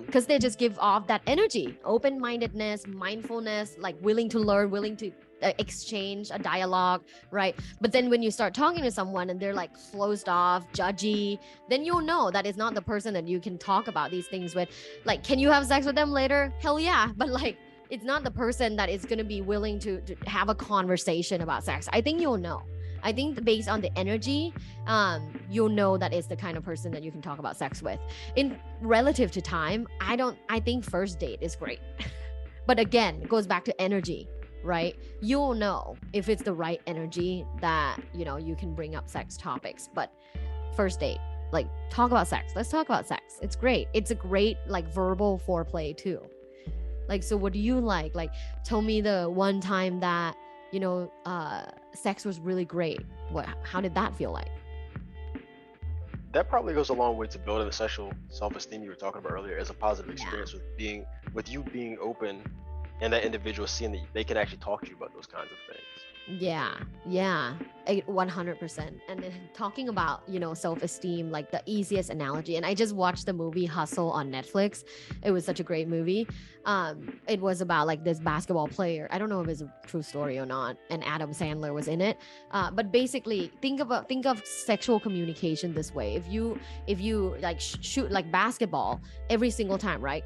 because they just give off that energy, open-mindedness, mindfulness, like willing to learn, willing to exchange a dialogue, right? But then when you start talking to someone and they're like closed off, judgy, then you'll know that is not the person that you can talk about these things with. Like, can you have sex with them later? Hell yeah. But like, it's not the person that is going to be willing to have a conversation about sex. I think you'll know. I think based on the energy, you'll know that it's the kind of person that you can talk about sex with. In relative to time, I think first date is great. But again, it goes back to energy, right? You'll know if it's the right energy that, you can bring up sex topics. But first date, like, talk about sex. Let's talk about sex. It's great. It's a great like verbal foreplay too. Like, so what do you like? Like, tell me the one time that, sex was really great. How did that feel like? That probably goes a long way to building the sexual self-esteem you were talking about earlier, as a positive experience with you being open, and that individual seeing that they can actually talk to you about those kinds of things. Yeah, 100%. And then talking about, self-esteem, like the easiest analogy. And I just watched the movie Hustle on Netflix. It was such a great movie. It was about like this basketball player. I don't know if it's a true story or not. And Adam Sandler was in it. But basically, think of sexual communication this way. If you like shoot like basketball every single time, right?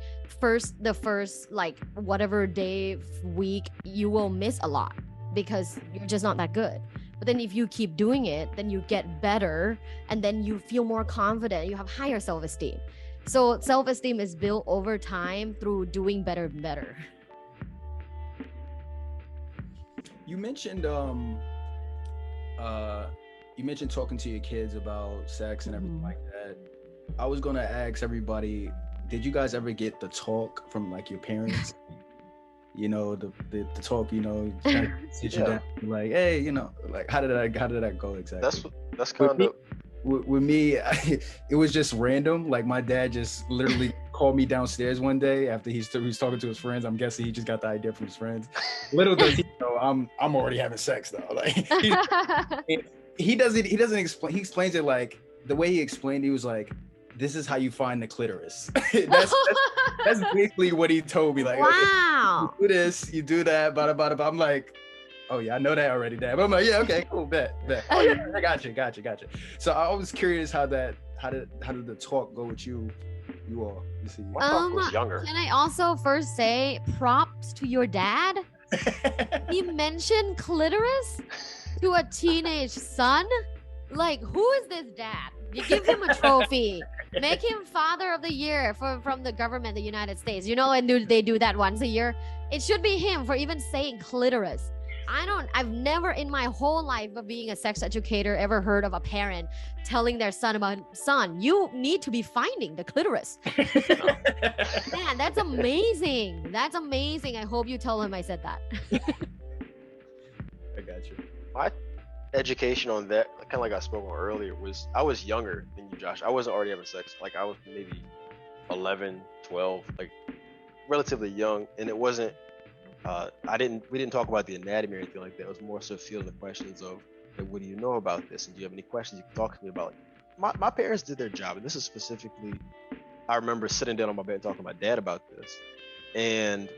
The first like whatever day, week, you will miss a lot, because you're just not that good. But then if you keep doing it, then you get better, and then you feel more confident, you have higher self-esteem. So self-esteem is built over time through doing better and better. You mentioned talking to your kids about sex and everything like that. I was gonna ask everybody, did you guys ever get the talk from like your parents? The talk, sit you down, like, hey, like, how did that go exactly? That's kind of with me. It was just random. Like, my dad just literally called me downstairs one day after he was talking to his friends. I'm guessing he just got the idea from his friends. Little does he know, I'm already having sex though. Like, he doesn't explain. He explains it like the way he explained. He was like, this is how you find the clitoris. That's basically what he told me. Like, wow. Okay, you do this, you do that, blah, blah, blah. I'm like, oh yeah, I know that already, Dad. But I'm like, yeah, okay, cool, bet. Oh yeah, I got you. So I was curious how did the talk go with you all? You see, my talk was younger. Can I also first say props to your dad? He mentioned clitoris to a teenage son. Like, who is this dad? You give him a trophy. Make him Father of the Year from the government of the United States. And they do that once a year. It should be him for even saying clitoris. I've never in my whole life of being a sex educator ever heard of a parent telling their son, you need to be finding the clitoris. Man, that's amazing. That's amazing. I hope you tell him I said that. I got you. My education on that, kind of like I spoke on earlier, was I was younger than you, Josh. I wasn't already having sex. Like, I was maybe 11, 12, like relatively young, and it wasn't we didn't talk about the anatomy or anything like that. It was more so field the questions of, hey, what do you know about this, and do you have any questions you can talk to me about? My parents did their job, and this is specifically, I remember sitting down on my bed and talking to my dad about this, and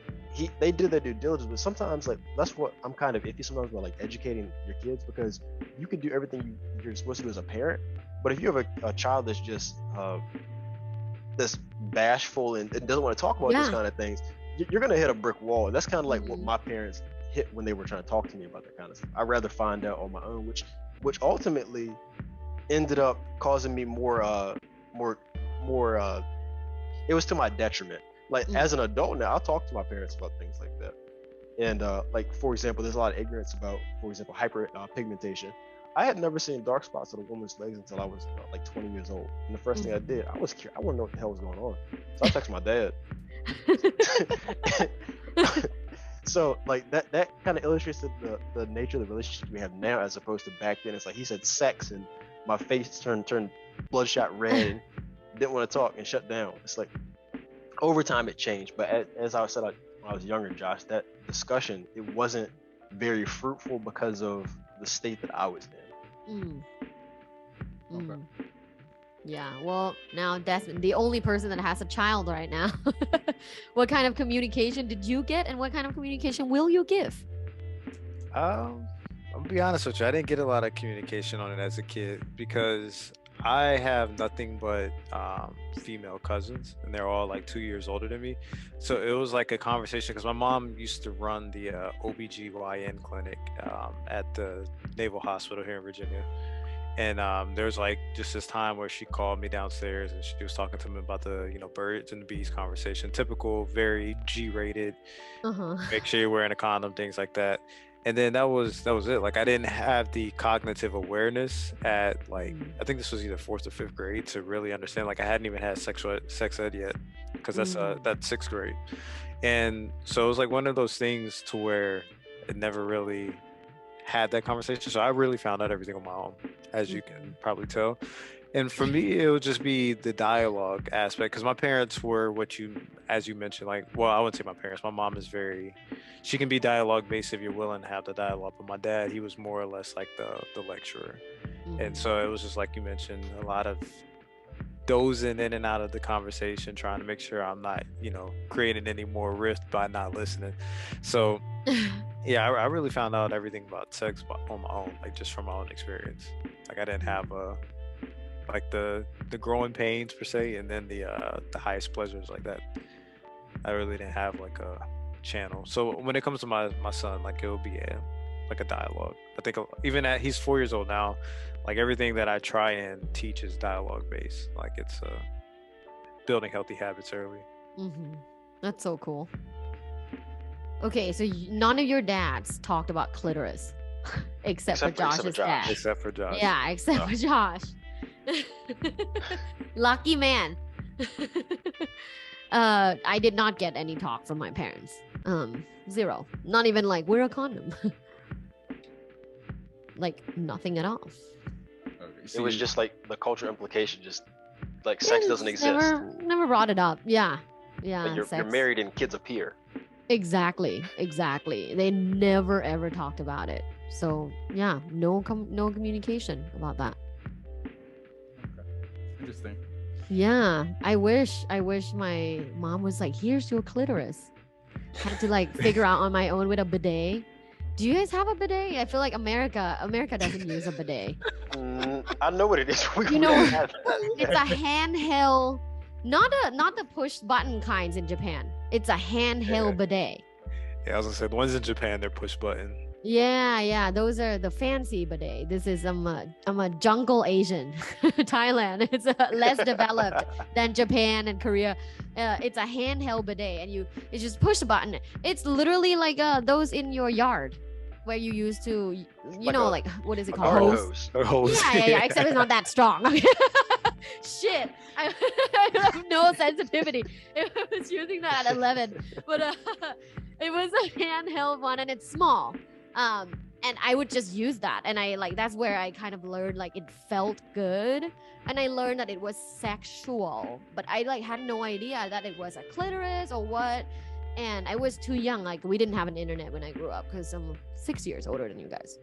they did their due diligence. But sometimes, like, that's what I'm kind of iffy sometimes about, like, educating your kids, because you can do everything you're supposed to do as a parent, but if you have a child that's just that's bashful and doesn't want to talk about those kind of things, you're gonna hit a brick wall. And that's kind of like what my parents hit when they were trying to talk to me about that kind of stuff. I'd rather find out on my own, which ultimately ended up causing me more it was to my detriment. Like, as an adult now, I'll talk to my parents about things like that. And like, for example, there's a lot of ignorance about, for example, hyperpigmentation. I had never seen dark spots on a woman's legs until I was like 20 years old. And the first thing I did, I was curious. I want to know what the hell was going on. So I texted my dad. So like that kind of illustrates the nature of the relationship we have now, as opposed to back then. It's like he said sex, and my face turned bloodshot red, and didn't want to talk and shut down. It's like over time it changed, but as I said when I was younger, Josh, that discussion, it wasn't very fruitful because of the state that I was in. Okay. Yeah, well, now Desmond, the only person that has a child right now. What kind of communication did you get, and what kind of communication will you give? I'm gonna be honest with you. I didn't get a lot of communication on it as a kid because I have nothing but female cousins, and they're all like 2 years older than me. So it was like a conversation because my mom used to run the OBGYN clinic at the Naval Hospital here in Virginia. And there was like just this time where she called me downstairs and she was talking to me about the, birds and the bees conversation. Typical, very G-rated. Make sure you're wearing a condom, things like that. And then that was it. Like I didn't have the cognitive awareness at like, I think this was either 4th or 5th grade to really understand. Like I hadn't even had sex ed yet, because that's 6th grade. And so it was like one of those things to where it never really had that conversation. So I really found out everything on my own, as you can probably tell. And for me, it would just be the dialogue aspect, because my parents were as you mentioned, like, well, I wouldn't say my parents. My mom is she can be dialogue based if you're willing to have the dialogue. But my dad, he was more or less like the lecturer. And so it was just like you mentioned, a lot of dozing in and out of the conversation, trying to make sure I'm not, creating any more rift by not listening. So yeah, I really found out everything about sex on my own, like just from my own experience. Like I didn't have like the growing pains per se, and then the highest pleasures like that. I really didn't have like a channel. So when it comes to my son, like it will be like a dialogue. I think even he's 4 years old now, like everything that I try and teach is dialogue based. Like it's building healthy habits early. That's so cool. Okay, so none of your dads talked about clitoris, except for Josh's dad. Except for Josh. Yeah, except for Josh. Lucky man. I did not get any talk from my parents. Zero. Not even like, wear a condom. Like nothing at all. It was just like the cultural implication, just like sex doesn't exist. Never brought it up. Yeah. Like you're married and kids appear. Exactly. They never ever talked about it. So yeah, no communication about that. Okay. Interesting. Yeah, I wish my mom was like, here's your clitoris. Had to like figure out on my own with a bidet. Do you guys have a bidet? I feel like America doesn't use a bidet. I know what it is. It's a handheld, not the push button kinds in Japan. It's a handheld bidet. Yeah, I was gonna say the ones in Japan, they're push button. Yeah, those are the fancy bidet. This is I'm a jungle Asian. Thailand, it's less developed than Japan and Korea. It's a handheld bidet, and you just push the button. It's literally like those in your yard where you used to, like what is it called? Hose. Yeah. Except it's not that strong. Shit, I have no sensitivity. I was using that at 11, but it was a handheld one, and it's small. And I would just use that, and that's where I kind of learned like it felt good, and I learned that it was sexual, but I had no idea that it was a clitoris or what. And I was too young. Like we didn't have an internet when I grew up, because I'm 6 years older than you guys.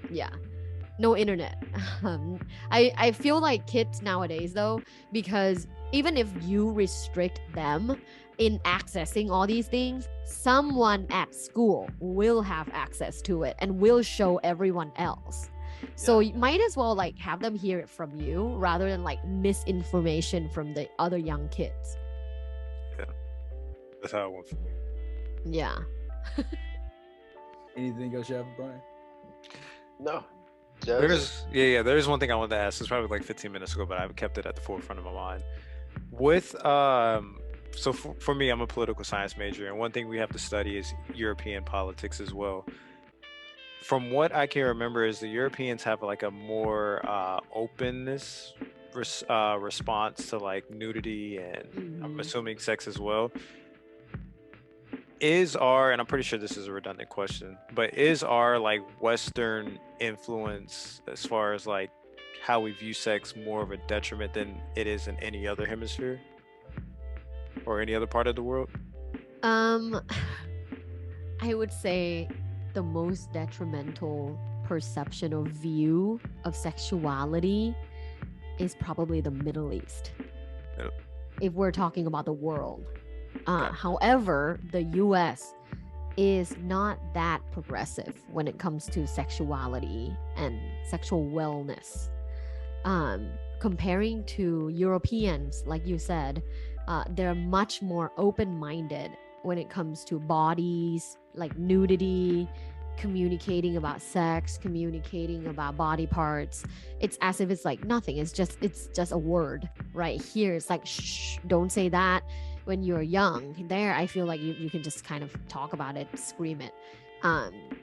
Yeah, no internet. I feel like kids nowadays though, because even if you restrict them in accessing all these things, someone at school will have access to it and will show everyone else. So you might as well have them hear it from you rather than misinformation from the other young kids. Yeah, that's how it went for me. Yeah. Anything else you have, Brian? No. There's one thing I wanted to ask. It's probably like 15 minutes ago, but I've kept it at the forefront of my mind. With so for me, I'm a political science major, and one thing we have to study is European politics as well. from what I can remember, is the Europeans have like a more openness response to like nudity and I'm assuming sex as well. And I'm pretty sure this is a redundant question, but is our like Western influence as far as like how we view sex more of a detriment than it is in any other hemisphere or any other part of the world? I would say the most detrimental perception or view of sexuality is probably the Middle East. Yep. If we're talking about the world. However, the US is not that progressive when it comes to sexuality and sexual wellness. Comparing to Europeans, like you said, they're much more open-minded when it comes to bodies, like nudity, communicating about sex, communicating about body parts. It's as if it's like nothing. It's just a word. Right here, it's like, shh, don't say that. When you're young, there I feel like you can just kind of talk about it, scream it.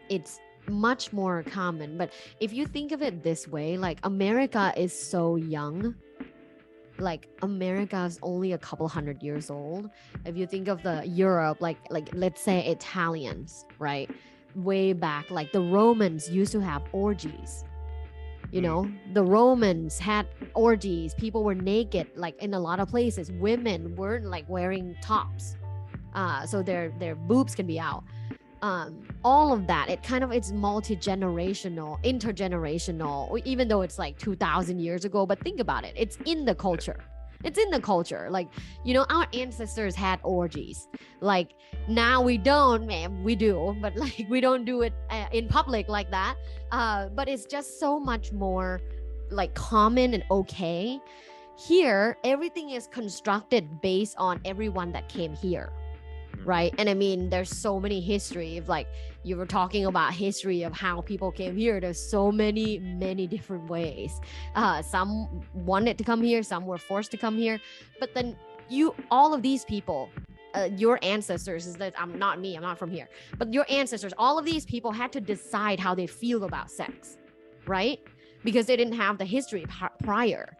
It's much more common. But if you think of it this way, like America is so young. Like America is only a couple hundred years old. If you think of the Europe, like let's say Italians, right? Way back, like the Romans used to have orgies. You know, the Romans had orgies. People were naked, like in a lot of places. Women weren't like wearing tops, so their boobs can be out. All of that, it's multi-generational, intergenerational, even though it's like 2,000 years ago. But think about it, it's in the culture. It's in the culture. Like, you know, our ancestors had orgies. Like now we don't, man, we do, but like we don't do it in public like that. But it's just so much more like common and okay. Here, everything is constructed based on everyone that came here. Right. And I mean, there's so many history of like you were talking about history of how people came here. There's so many different ways. Some wanted to come here, some were forced to come here. But then all of these people, your ancestors, is that I'm not from here, but your ancestors, all of these people had to decide how they feel about sex, right? Because they didn't have the history prior.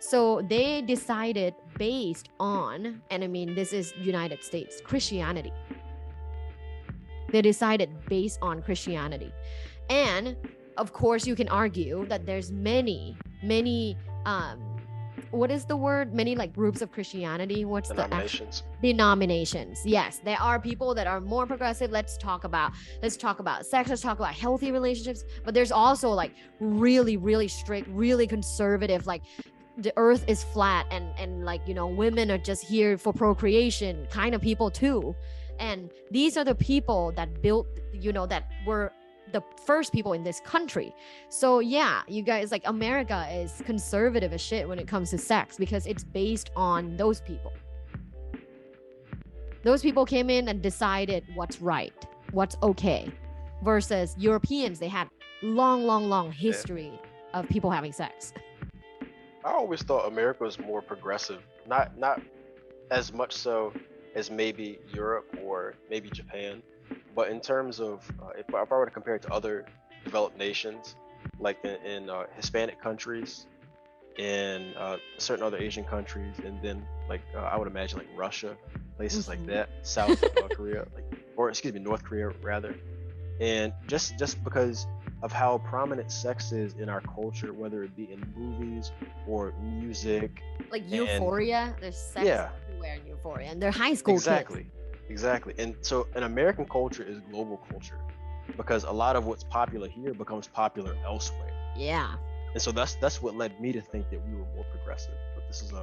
So they decided based on, and I mean, this is United States, Christianity. They decided based on Christianity. And of course, you can argue that there's many, what is the word? Many like groups of Christianity. What's denominations? Denominations. Yes, there are people that are more progressive. Let's talk about sex. Let's talk about healthy relationships. But there's also like really, really strict, really conservative, like the earth is flat and like, you know, women are just here for procreation kind of people too. And these are the people that built, you know, that were the first people in this country. So yeah, you guys, like America is conservative as shit when it comes to sex because it's based on those people. Those people came in and decided what's right, what's okay, versus Europeans. They had long history of people having sex. I always thought America was more progressive, not as much so as maybe Europe or maybe Japan, but in terms of if I were to compare it to other developed nations, like in Hispanic countries, in certain other Asian countries, and then like I would imagine like Russia, places like that, South Korea, North Korea rather, and just because of how prominent sex is in our culture, whether it be in movies or music. Like Euphoria, there's sex everywhere in Euphoria, and they're high school kids. Exactly. And so an American culture is global culture because a lot of what's popular here becomes popular elsewhere. Yeah. And so that's what led me to think that we were more progressive. But this is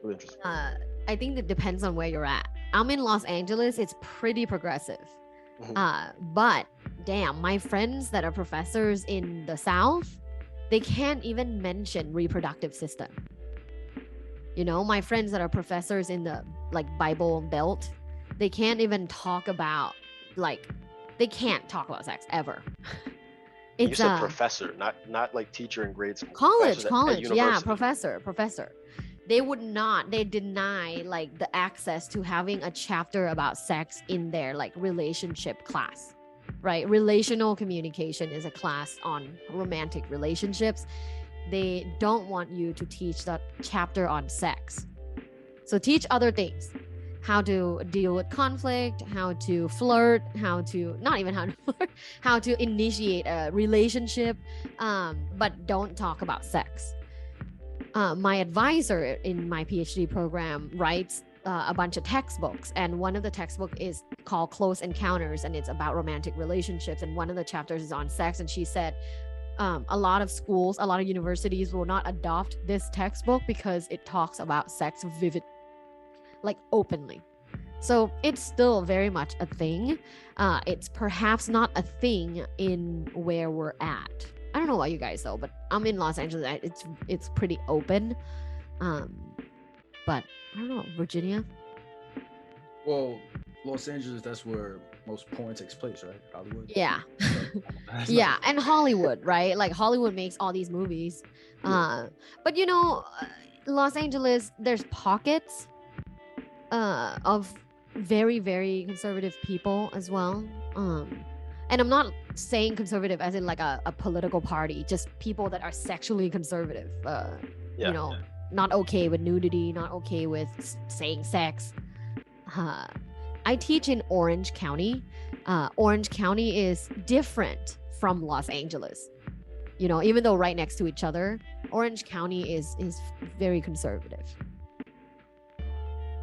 really interesting. I think it depends on where you're at. I'm in Los Angeles, it's pretty progressive. But damn, my friends that are professors in the South, they can't even mention reproductive system. You know, my friends that are professors in the like Bible Belt, they can't even talk about they can't talk about sex ever. You said professor, not like teacher in grade school. College, yeah, professor. They deny like the access to having a chapter about sex in their like relationship class. right? Relational communication is a class on romantic relationships. They don't want you to teach that chapter on sex. So teach other things. How to deal with conflict, how to flirt, how to, not even how to flirt, how to initiate a relationship, but don't talk about sex. My advisor in my PhD program writes a bunch of textbooks, and one of the textbook is called Close Encounters, and it's about romantic relationships, and one of the chapters is on sex. And she said a lot of schools, a lot of universities will not adopt this textbook because it talks about sex vivid, like openly. So it's still very much a thing. It's perhaps not a thing in where we're at. I don't know about you guys though, but I'm in Los Angeles. It's pretty open. But I don't know, Virginia. Well, Los Angeles, that's where most porn takes place, right? Hollywood. Yeah. That's Yeah, not- and Hollywood, right? Like Hollywood makes all these movies. But you know, Los Angeles, there's pockets of very, very conservative people as well. And I'm not saying conservative as in like a political party, just people that are sexually conservative. You know, not okay with nudity, not okay with saying sex. I teach in Orange County. Orange County is different from Los Angeles. You know, even though right next to each other, Orange County is very conservative.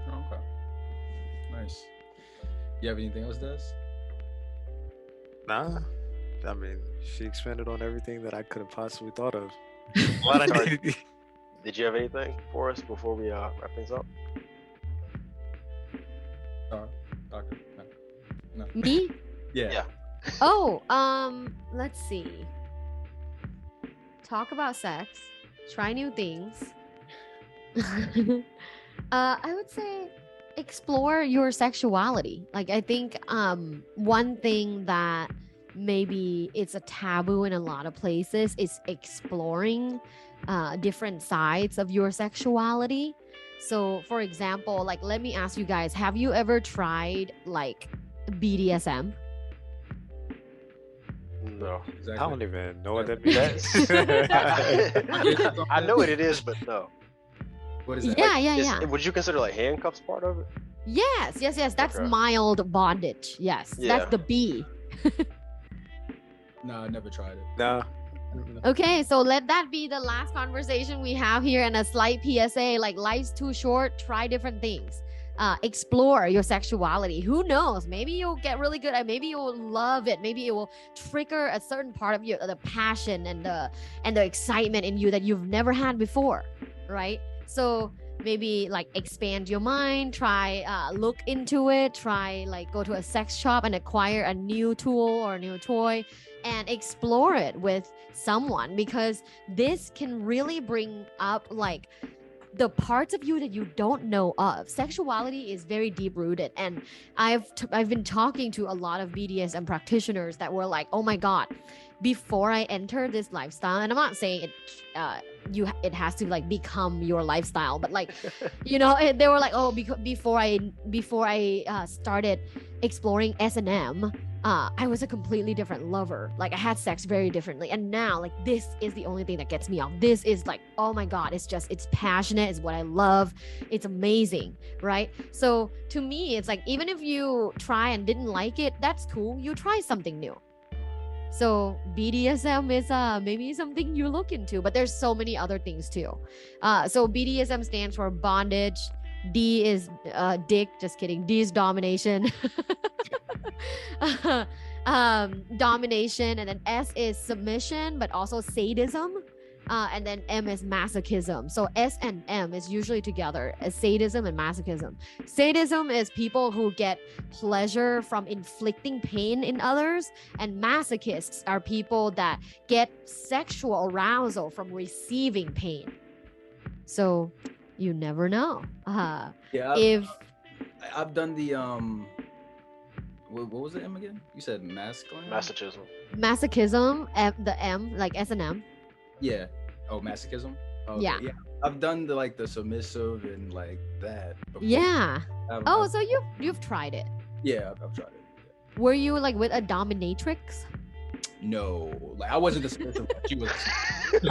Okay. Nice. You have anything else, Des? Nah. I mean, she expanded on everything that I could have possibly thought of. What I needed. Did you have anything for us before we wrap things up? Doctor? No. Me? Yeah. Oh, let's see. Talk about sex. Try new things. I would say explore your sexuality. Like I think one thing that maybe it's a taboo in a lot of places is exploring different sides of your sexuality. So for example, like let me ask you guys, have you ever tried like BDSM? No. Exactly. I don't even know what that means. I know what it is, but no. What is that? Yeah. Would you consider like handcuffs part of it? Yes. That's Okay. mild bondage. Yes, Yeah. that's the B. No, I never tried it. Nah. Okay, so let that be the last conversation we have here, and a slight PSA, like life's too short, try different things. Explore your sexuality. Who knows? Maybe you'll get really good at, maybe you'll love it. Maybe it will trigger a certain part of you, the passion and the excitement in you that you've never had before, right? So maybe like expand your mind, try look into it, try like go to a sex shop and acquire a new tool or a new toy and explore it with someone, because this can really bring up like the parts of you that you don't know of. Sexuality is very deep rooted, and I've been talking to a lot of BDSM practitioners that were like, oh my god, before I enter this lifestyle, and I'm not saying it has to like become your lifestyle, but like you know, they were like, oh, before I started exploring S&M, I was a completely different lover. Like I had sex very differently, and now like this is the only thing that gets me off. This is like, oh my god, it's passionate, it's what I love, it's amazing, right? So to me, it's like even if you try and didn't like it, that's cool. You try something new. So BDSM is maybe something you look into, but there's so many other things too. So BDSM stands for bondage. D is dick. Just kidding. D is domination. Domination, and then S is submission, but also sadism. And then M is masochism. So S and M is usually together as sadism and masochism. Sadism is people who get pleasure from inflicting pain in others, and masochists are people that get sexual arousal from receiving pain. So you never know. Yeah. I've done the what was the M again? You said masculine? Masochism. Masochism, the M, like S and M. Yeah. Oh, masochism? Okay. Yeah. I've done the submissive and like that before. Yeah. I've- Oh, I've- so you've tried it. Yeah, I've tried it. Were you like with a dominatrix? No, like I wasn't the submissive one. She was.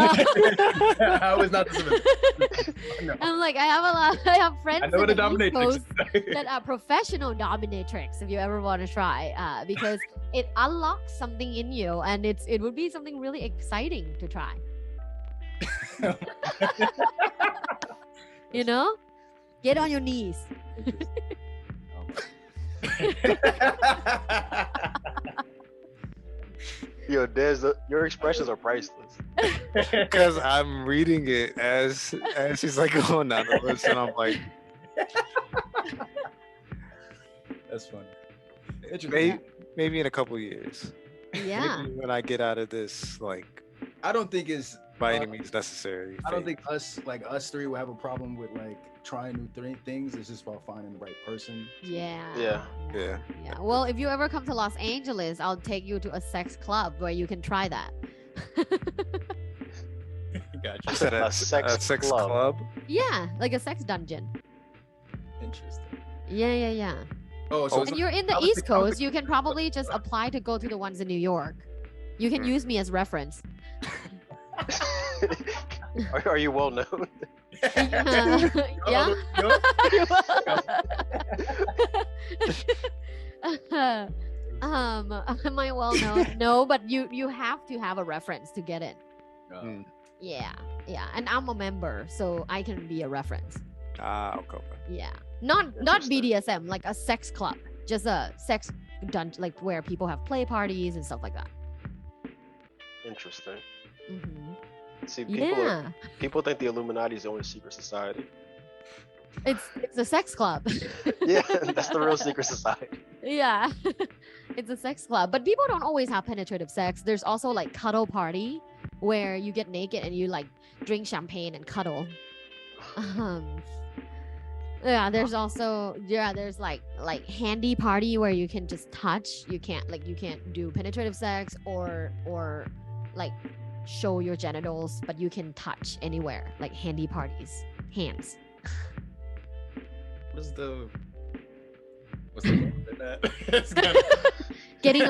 I was not the submissive. No. I'm like, I have friends I know what a in the East dominatrix Coast is. that are professional dominatrix if you ever want to try, because it unlocks something in you, and it would be something really exciting to try. You know, get on your knees. Yo, Des, your expressions are priceless. Because I'm reading it as she's like going down the list, and I'm like, That's funny. maybe in a couple years. Yeah. Maybe when I get out of this, like, I don't think it's by any means necessary. I don't think us three will have a problem with like trying new things. It's just about finding the right person. Yeah. Yeah. Yeah. Yeah. Well, if you ever come to Los Angeles, I'll take you to a sex club where you can try that. Gotcha. You said a sex club? Yeah, like a sex dungeon. Interesting. Yeah. Oh, so And you're in the East Coast, you can probably just apply to go to the ones in New York. You can use me as reference. Are you well known? Yeah. Am I well known? No, but you have to have a reference to get in. Yeah, and I'm a member, so I can be a reference. Okay. Yeah, not BDSM, like a sex club, just a sex dungeon, like where people have play parties and stuff like that. Interesting. Mm-hmm. See, Yeah, people think the Illuminati is the only secret society. it's a sex club. Yeah, that's the real secret society. Yeah, it's a sex club, but people don't always have penetrative sex. There's also like cuddle party where you get naked and you like drink champagne and cuddle. Yeah, there's also there's like handy party where you can just touch. You can't do penetrative sex or like show your genitals, but you can touch anywhere, like handy parties, hands. What's the that? Getting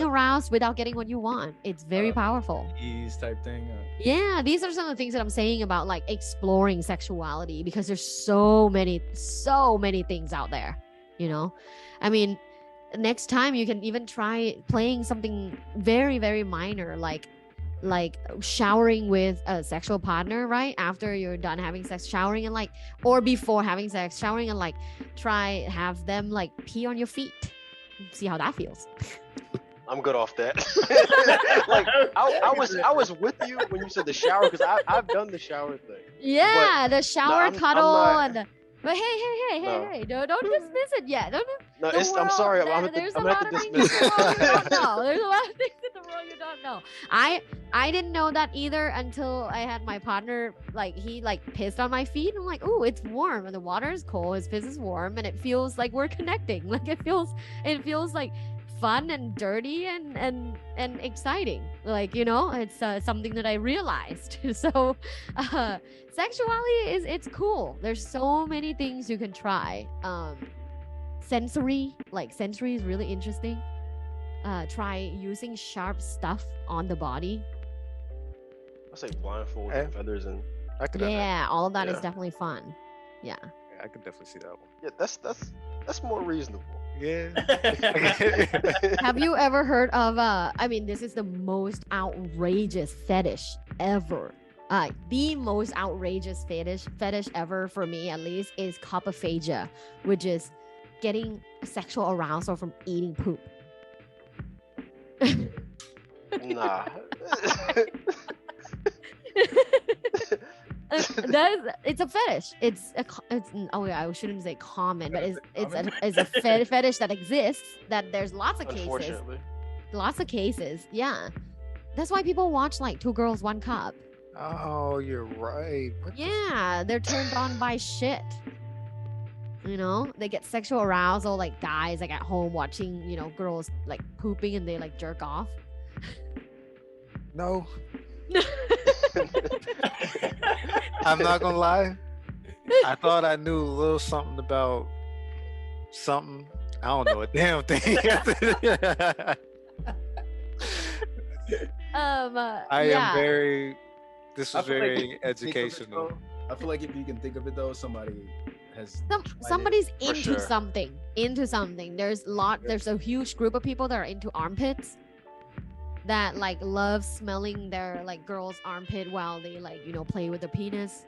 aroused without getting what you want. It's very powerful. Ease type thing. Yeah, these are some of the things that I'm saying about like exploring sexuality, because there's so many things out there, you know. I mean, next time you can even try playing something very, very minor, like showering with a sexual partner right after you're done having sex, showering and like, or before having sex, showering and like have them like pee on your feet, see how that feels. I'm good off that. Like I was with you when you said the shower, because I've done the shower thing. Yeah, the shower cuddle I'm not... and but hey, don't dismiss it yet. No, I'm sorry. I'm gonna have to dismiss it. There's a lot of things in the world you don't know. I didn't know that either until I had my partner, like he like pissed on my feet. I'm like, ooh, it's warm and the water is cold. His piss is warm and it feels like we're connecting. Like it feels like fun and dirty and exciting. Like, you know, it's something that I realized. So sexuality it's cool. There's so many things you can try. Sensory is really interesting. Try using sharp stuff on the body. I say blindfold and feathers, and I could all of that is definitely fun. Yeah, I could definitely see that one. Yeah, that's more reasonable. Yeah. Have you ever heard of I mean, this is the most outrageous fetish ever. The most outrageous fetish ever for me, at least, is coprophagia, which is getting sexual arousal from eating poop. Nah. It's a fetish. It's I shouldn't say common, but it's a fetish that exists. That there's lots of cases. Yeah, that's why people watch like Two Girls, One Cup. Oh, you're right. Yeah, they're turned on by shit. You know, they get sexual arousal, like guys like at home watching, you know, girls like pooping and they like jerk off. No. I'm not gonna lie. I thought I knew a little something about something. I don't know a damn thing. I am very. This was very educational. I feel like if you can think of it though, somebody has somebody's For into sure. something. There's a huge group of people that are into armpits, that like love smelling their like girl's armpit while they like, you know, play with the penis.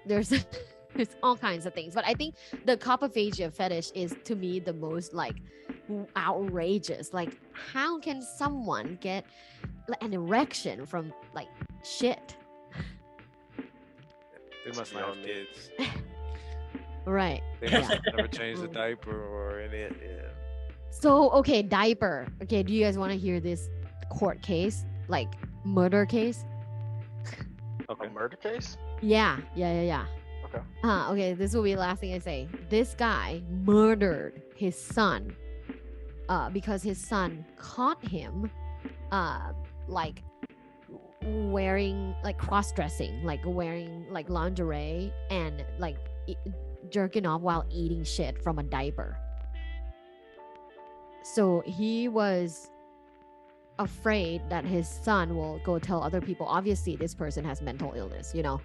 There's there's all kinds of things, but I think the coprophagia fetish is to me the most like outrageous. Like, how can someone get an erection from like shit? They must not have kids. Right. They must have never changed the diaper or any. Yeah. So, okay, diaper. Okay, do you guys want to hear this court case? Like, murder case? Okay. A murder case? Yeah. Okay. Okay, this will be the last thing I say. This guy murdered his son because his son caught him like wearing like cross-dressing, like wearing like lingerie and like jerking off while eating shit from a diaper. So he was afraid that his son will go tell other people. Obviously, this person has mental illness, you know.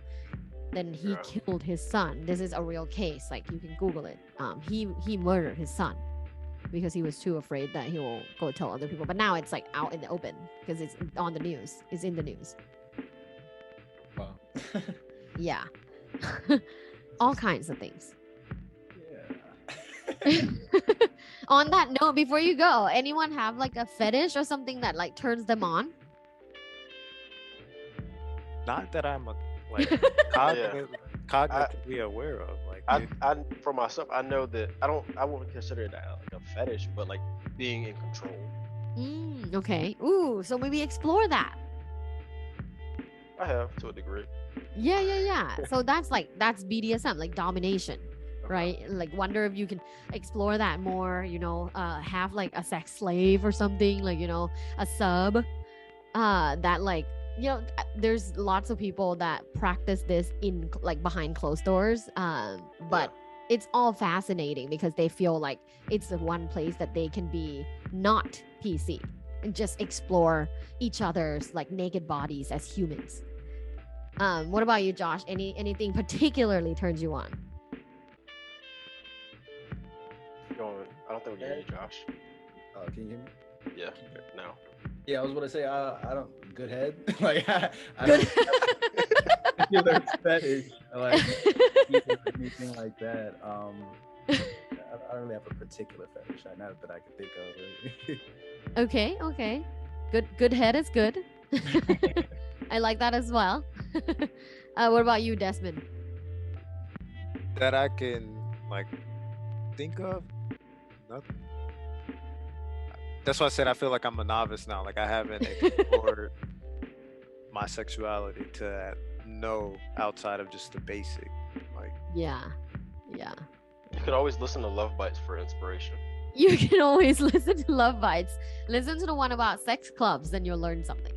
Then he killed his son. This is a real case. Like, you can Google it. He murdered his son because he was too afraid that he will go tell other people. But now it's like out in the open because it's on the news. It's in the news. Wow. Yeah. All kinds of things. Yeah. On that note, before you go, anyone have like a fetish or something that like turns them on? Not that I'm cognitively aware of. Like, I for myself, I know that I wouldn't consider that like a fetish, but like being in control. Okay. Ooh, so maybe explore that. I have to a degree. Yeah. So that's BDSM, like domination, right? Like, wonder if you can explore that more, you know, have like a sex slave or something, like, you know, a sub, that like, you know, there's lots of people that practice this in like behind closed doors, but it's all fascinating because they feel like it's the one place that they can be not PC and just explore each other's like naked bodies as humans. What about you, Josh? Anything particularly turns you on? I don't think we can hear you, Josh. Can you hear me? Yeah, no. Yeah, I was going to say, I don't, good head. Like, I Good. don't particular fetish, like, anything like that. I don't really have a particular fetish, not that I can think of. Okay. Good head is good. I like that as well. What about you, Desmond? that I can like think of. Nothing. That's why I said I feel like I'm a novice now. Like, I haven't explored my sexuality to know outside of just the basic. Like, Yeah. You could always listen to Love Bites for inspiration. You can always listen to Love Bites. Listen to the one about sex clubs, then you'll learn something.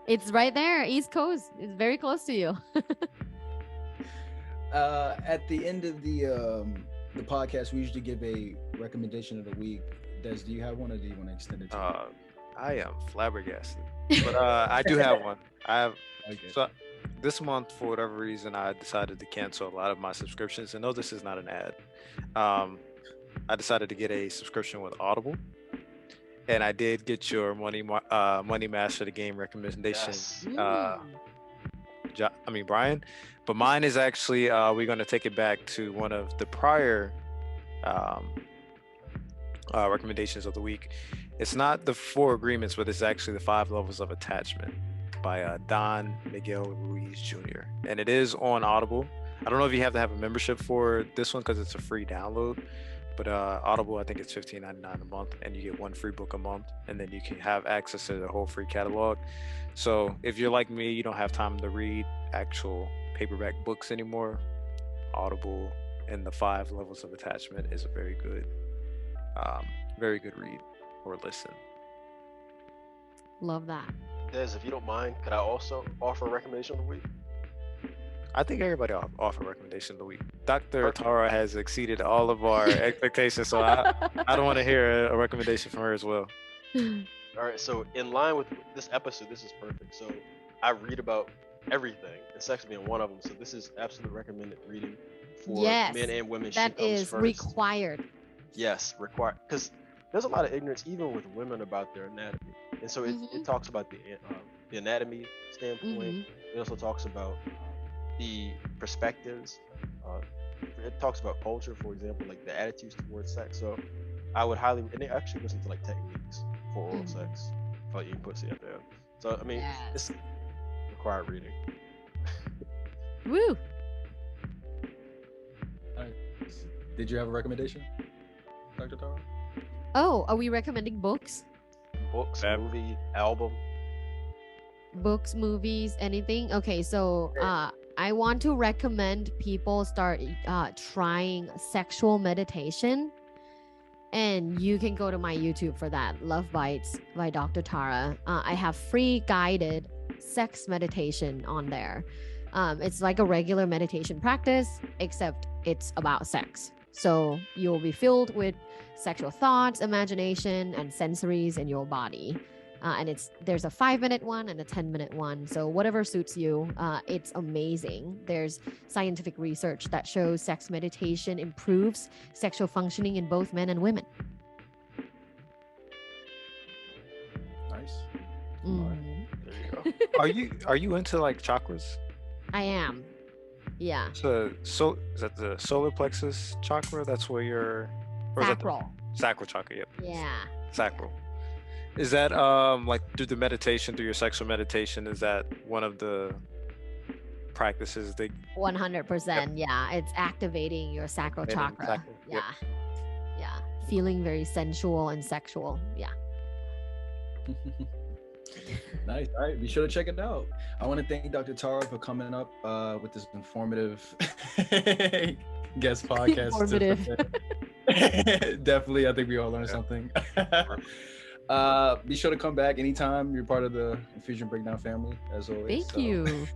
It's right there, East Coast. It's very close to you. At the end of the podcast, we usually give a recommendation of the week. Des, do you have one, or do you want to extend it to I am flabbergasted, but I do have one. I have. Okay. So this month, for whatever reason, I decided to cancel a lot of my subscriptions. And no, this is not an ad. I decided to get a subscription with Audible, and I did get your Money Master the Game recommendation. Yes. Brian, but mine is actually we're going to take it back to one of the prior recommendations of the week. It's not the 4 agreements, but it's actually the 5 levels of attachment by Don Miguel Ruiz Jr. And it is on Audible. I don't know if you have to have a membership for this one because it's a free download, but Audible, I think it's $15.99 a month, and you get 1 free book a month, and then you can have access to the whole free catalog. So if you're like me, you don't have time to read actual paperback books anymore, Audible and the 5 levels of attachment is a very good read or listen. Love that. Des, if you don't mind, could I also offer a recommendation of the week? I think everybody off a recommendation of the week. Dr. Tara has exceeded all of our expectations, so I don't want to hear a recommendation from her as well. All right, so in line with this episode, this is perfect. So I read about everything, and sex being one of them. So this is absolutely recommended reading for Yes, men and women. She that comes is first. required. Yes, required, because there's a lot of ignorance even with women about their anatomy, and so it talks about the anatomy standpoint. It also talks about the perspectives. It talks about culture, for example, like the attitudes towards sex. So I would highly, and it actually goes into like techniques for oral sex, for eating pussy at the end. So I mean, it's required reading. Woo! Did you have a recommendation, Dr. Tara? Oh, are we recommending books? Books, movie, album. Books, movies, anything? Okay, so I want to recommend people start trying sexual meditation. And you can go to my YouTube for that, Love Bites by Dr. Tara. I have free guided sex meditation on there. It's like a regular meditation practice, except it's about sex. So you'll be filled with sexual thoughts, imagination, and sensories in your body. And there's a 5-minute one and a 10-minute one. So whatever suits you, it's amazing. There's scientific research that shows sex meditation improves sexual functioning in both men and women. Nice. Mhm. There you go. Are you into like chakras? I am. Yeah. So is that the solar plexus chakra? That's where you're. Sacral. Sacral chakra. Yep. Yeah. Sacral. Is that like through the meditation, through your sexual meditation? Is that one of the practices that 100%. Yeah. It's activating your sacral chakra. Sacral, Yeah. Yeah. Feeling very sensual and sexual. Yeah. Nice. All right, be sure to check it out. I want to thank Dr. Tara for coming up with this informative guest podcast. Informative. Definitely, I think we all learned something. Be sure to come back anytime. You're part of the Infusion Breakdown family, as always. Thank you.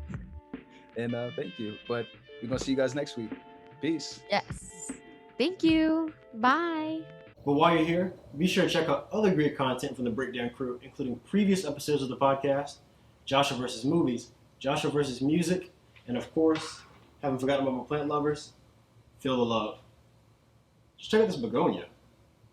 And thank you. But we're going to see you guys next week. Peace. Yes. Thank you. Bye. But while you're here, be sure to check out other great content from the Breakdown crew, including previous episodes of the podcast, Joshua versus Movies, Joshua versus Music, and of course, haven't forgotten about my plant lovers, Feel the Love. Just check out this begonia.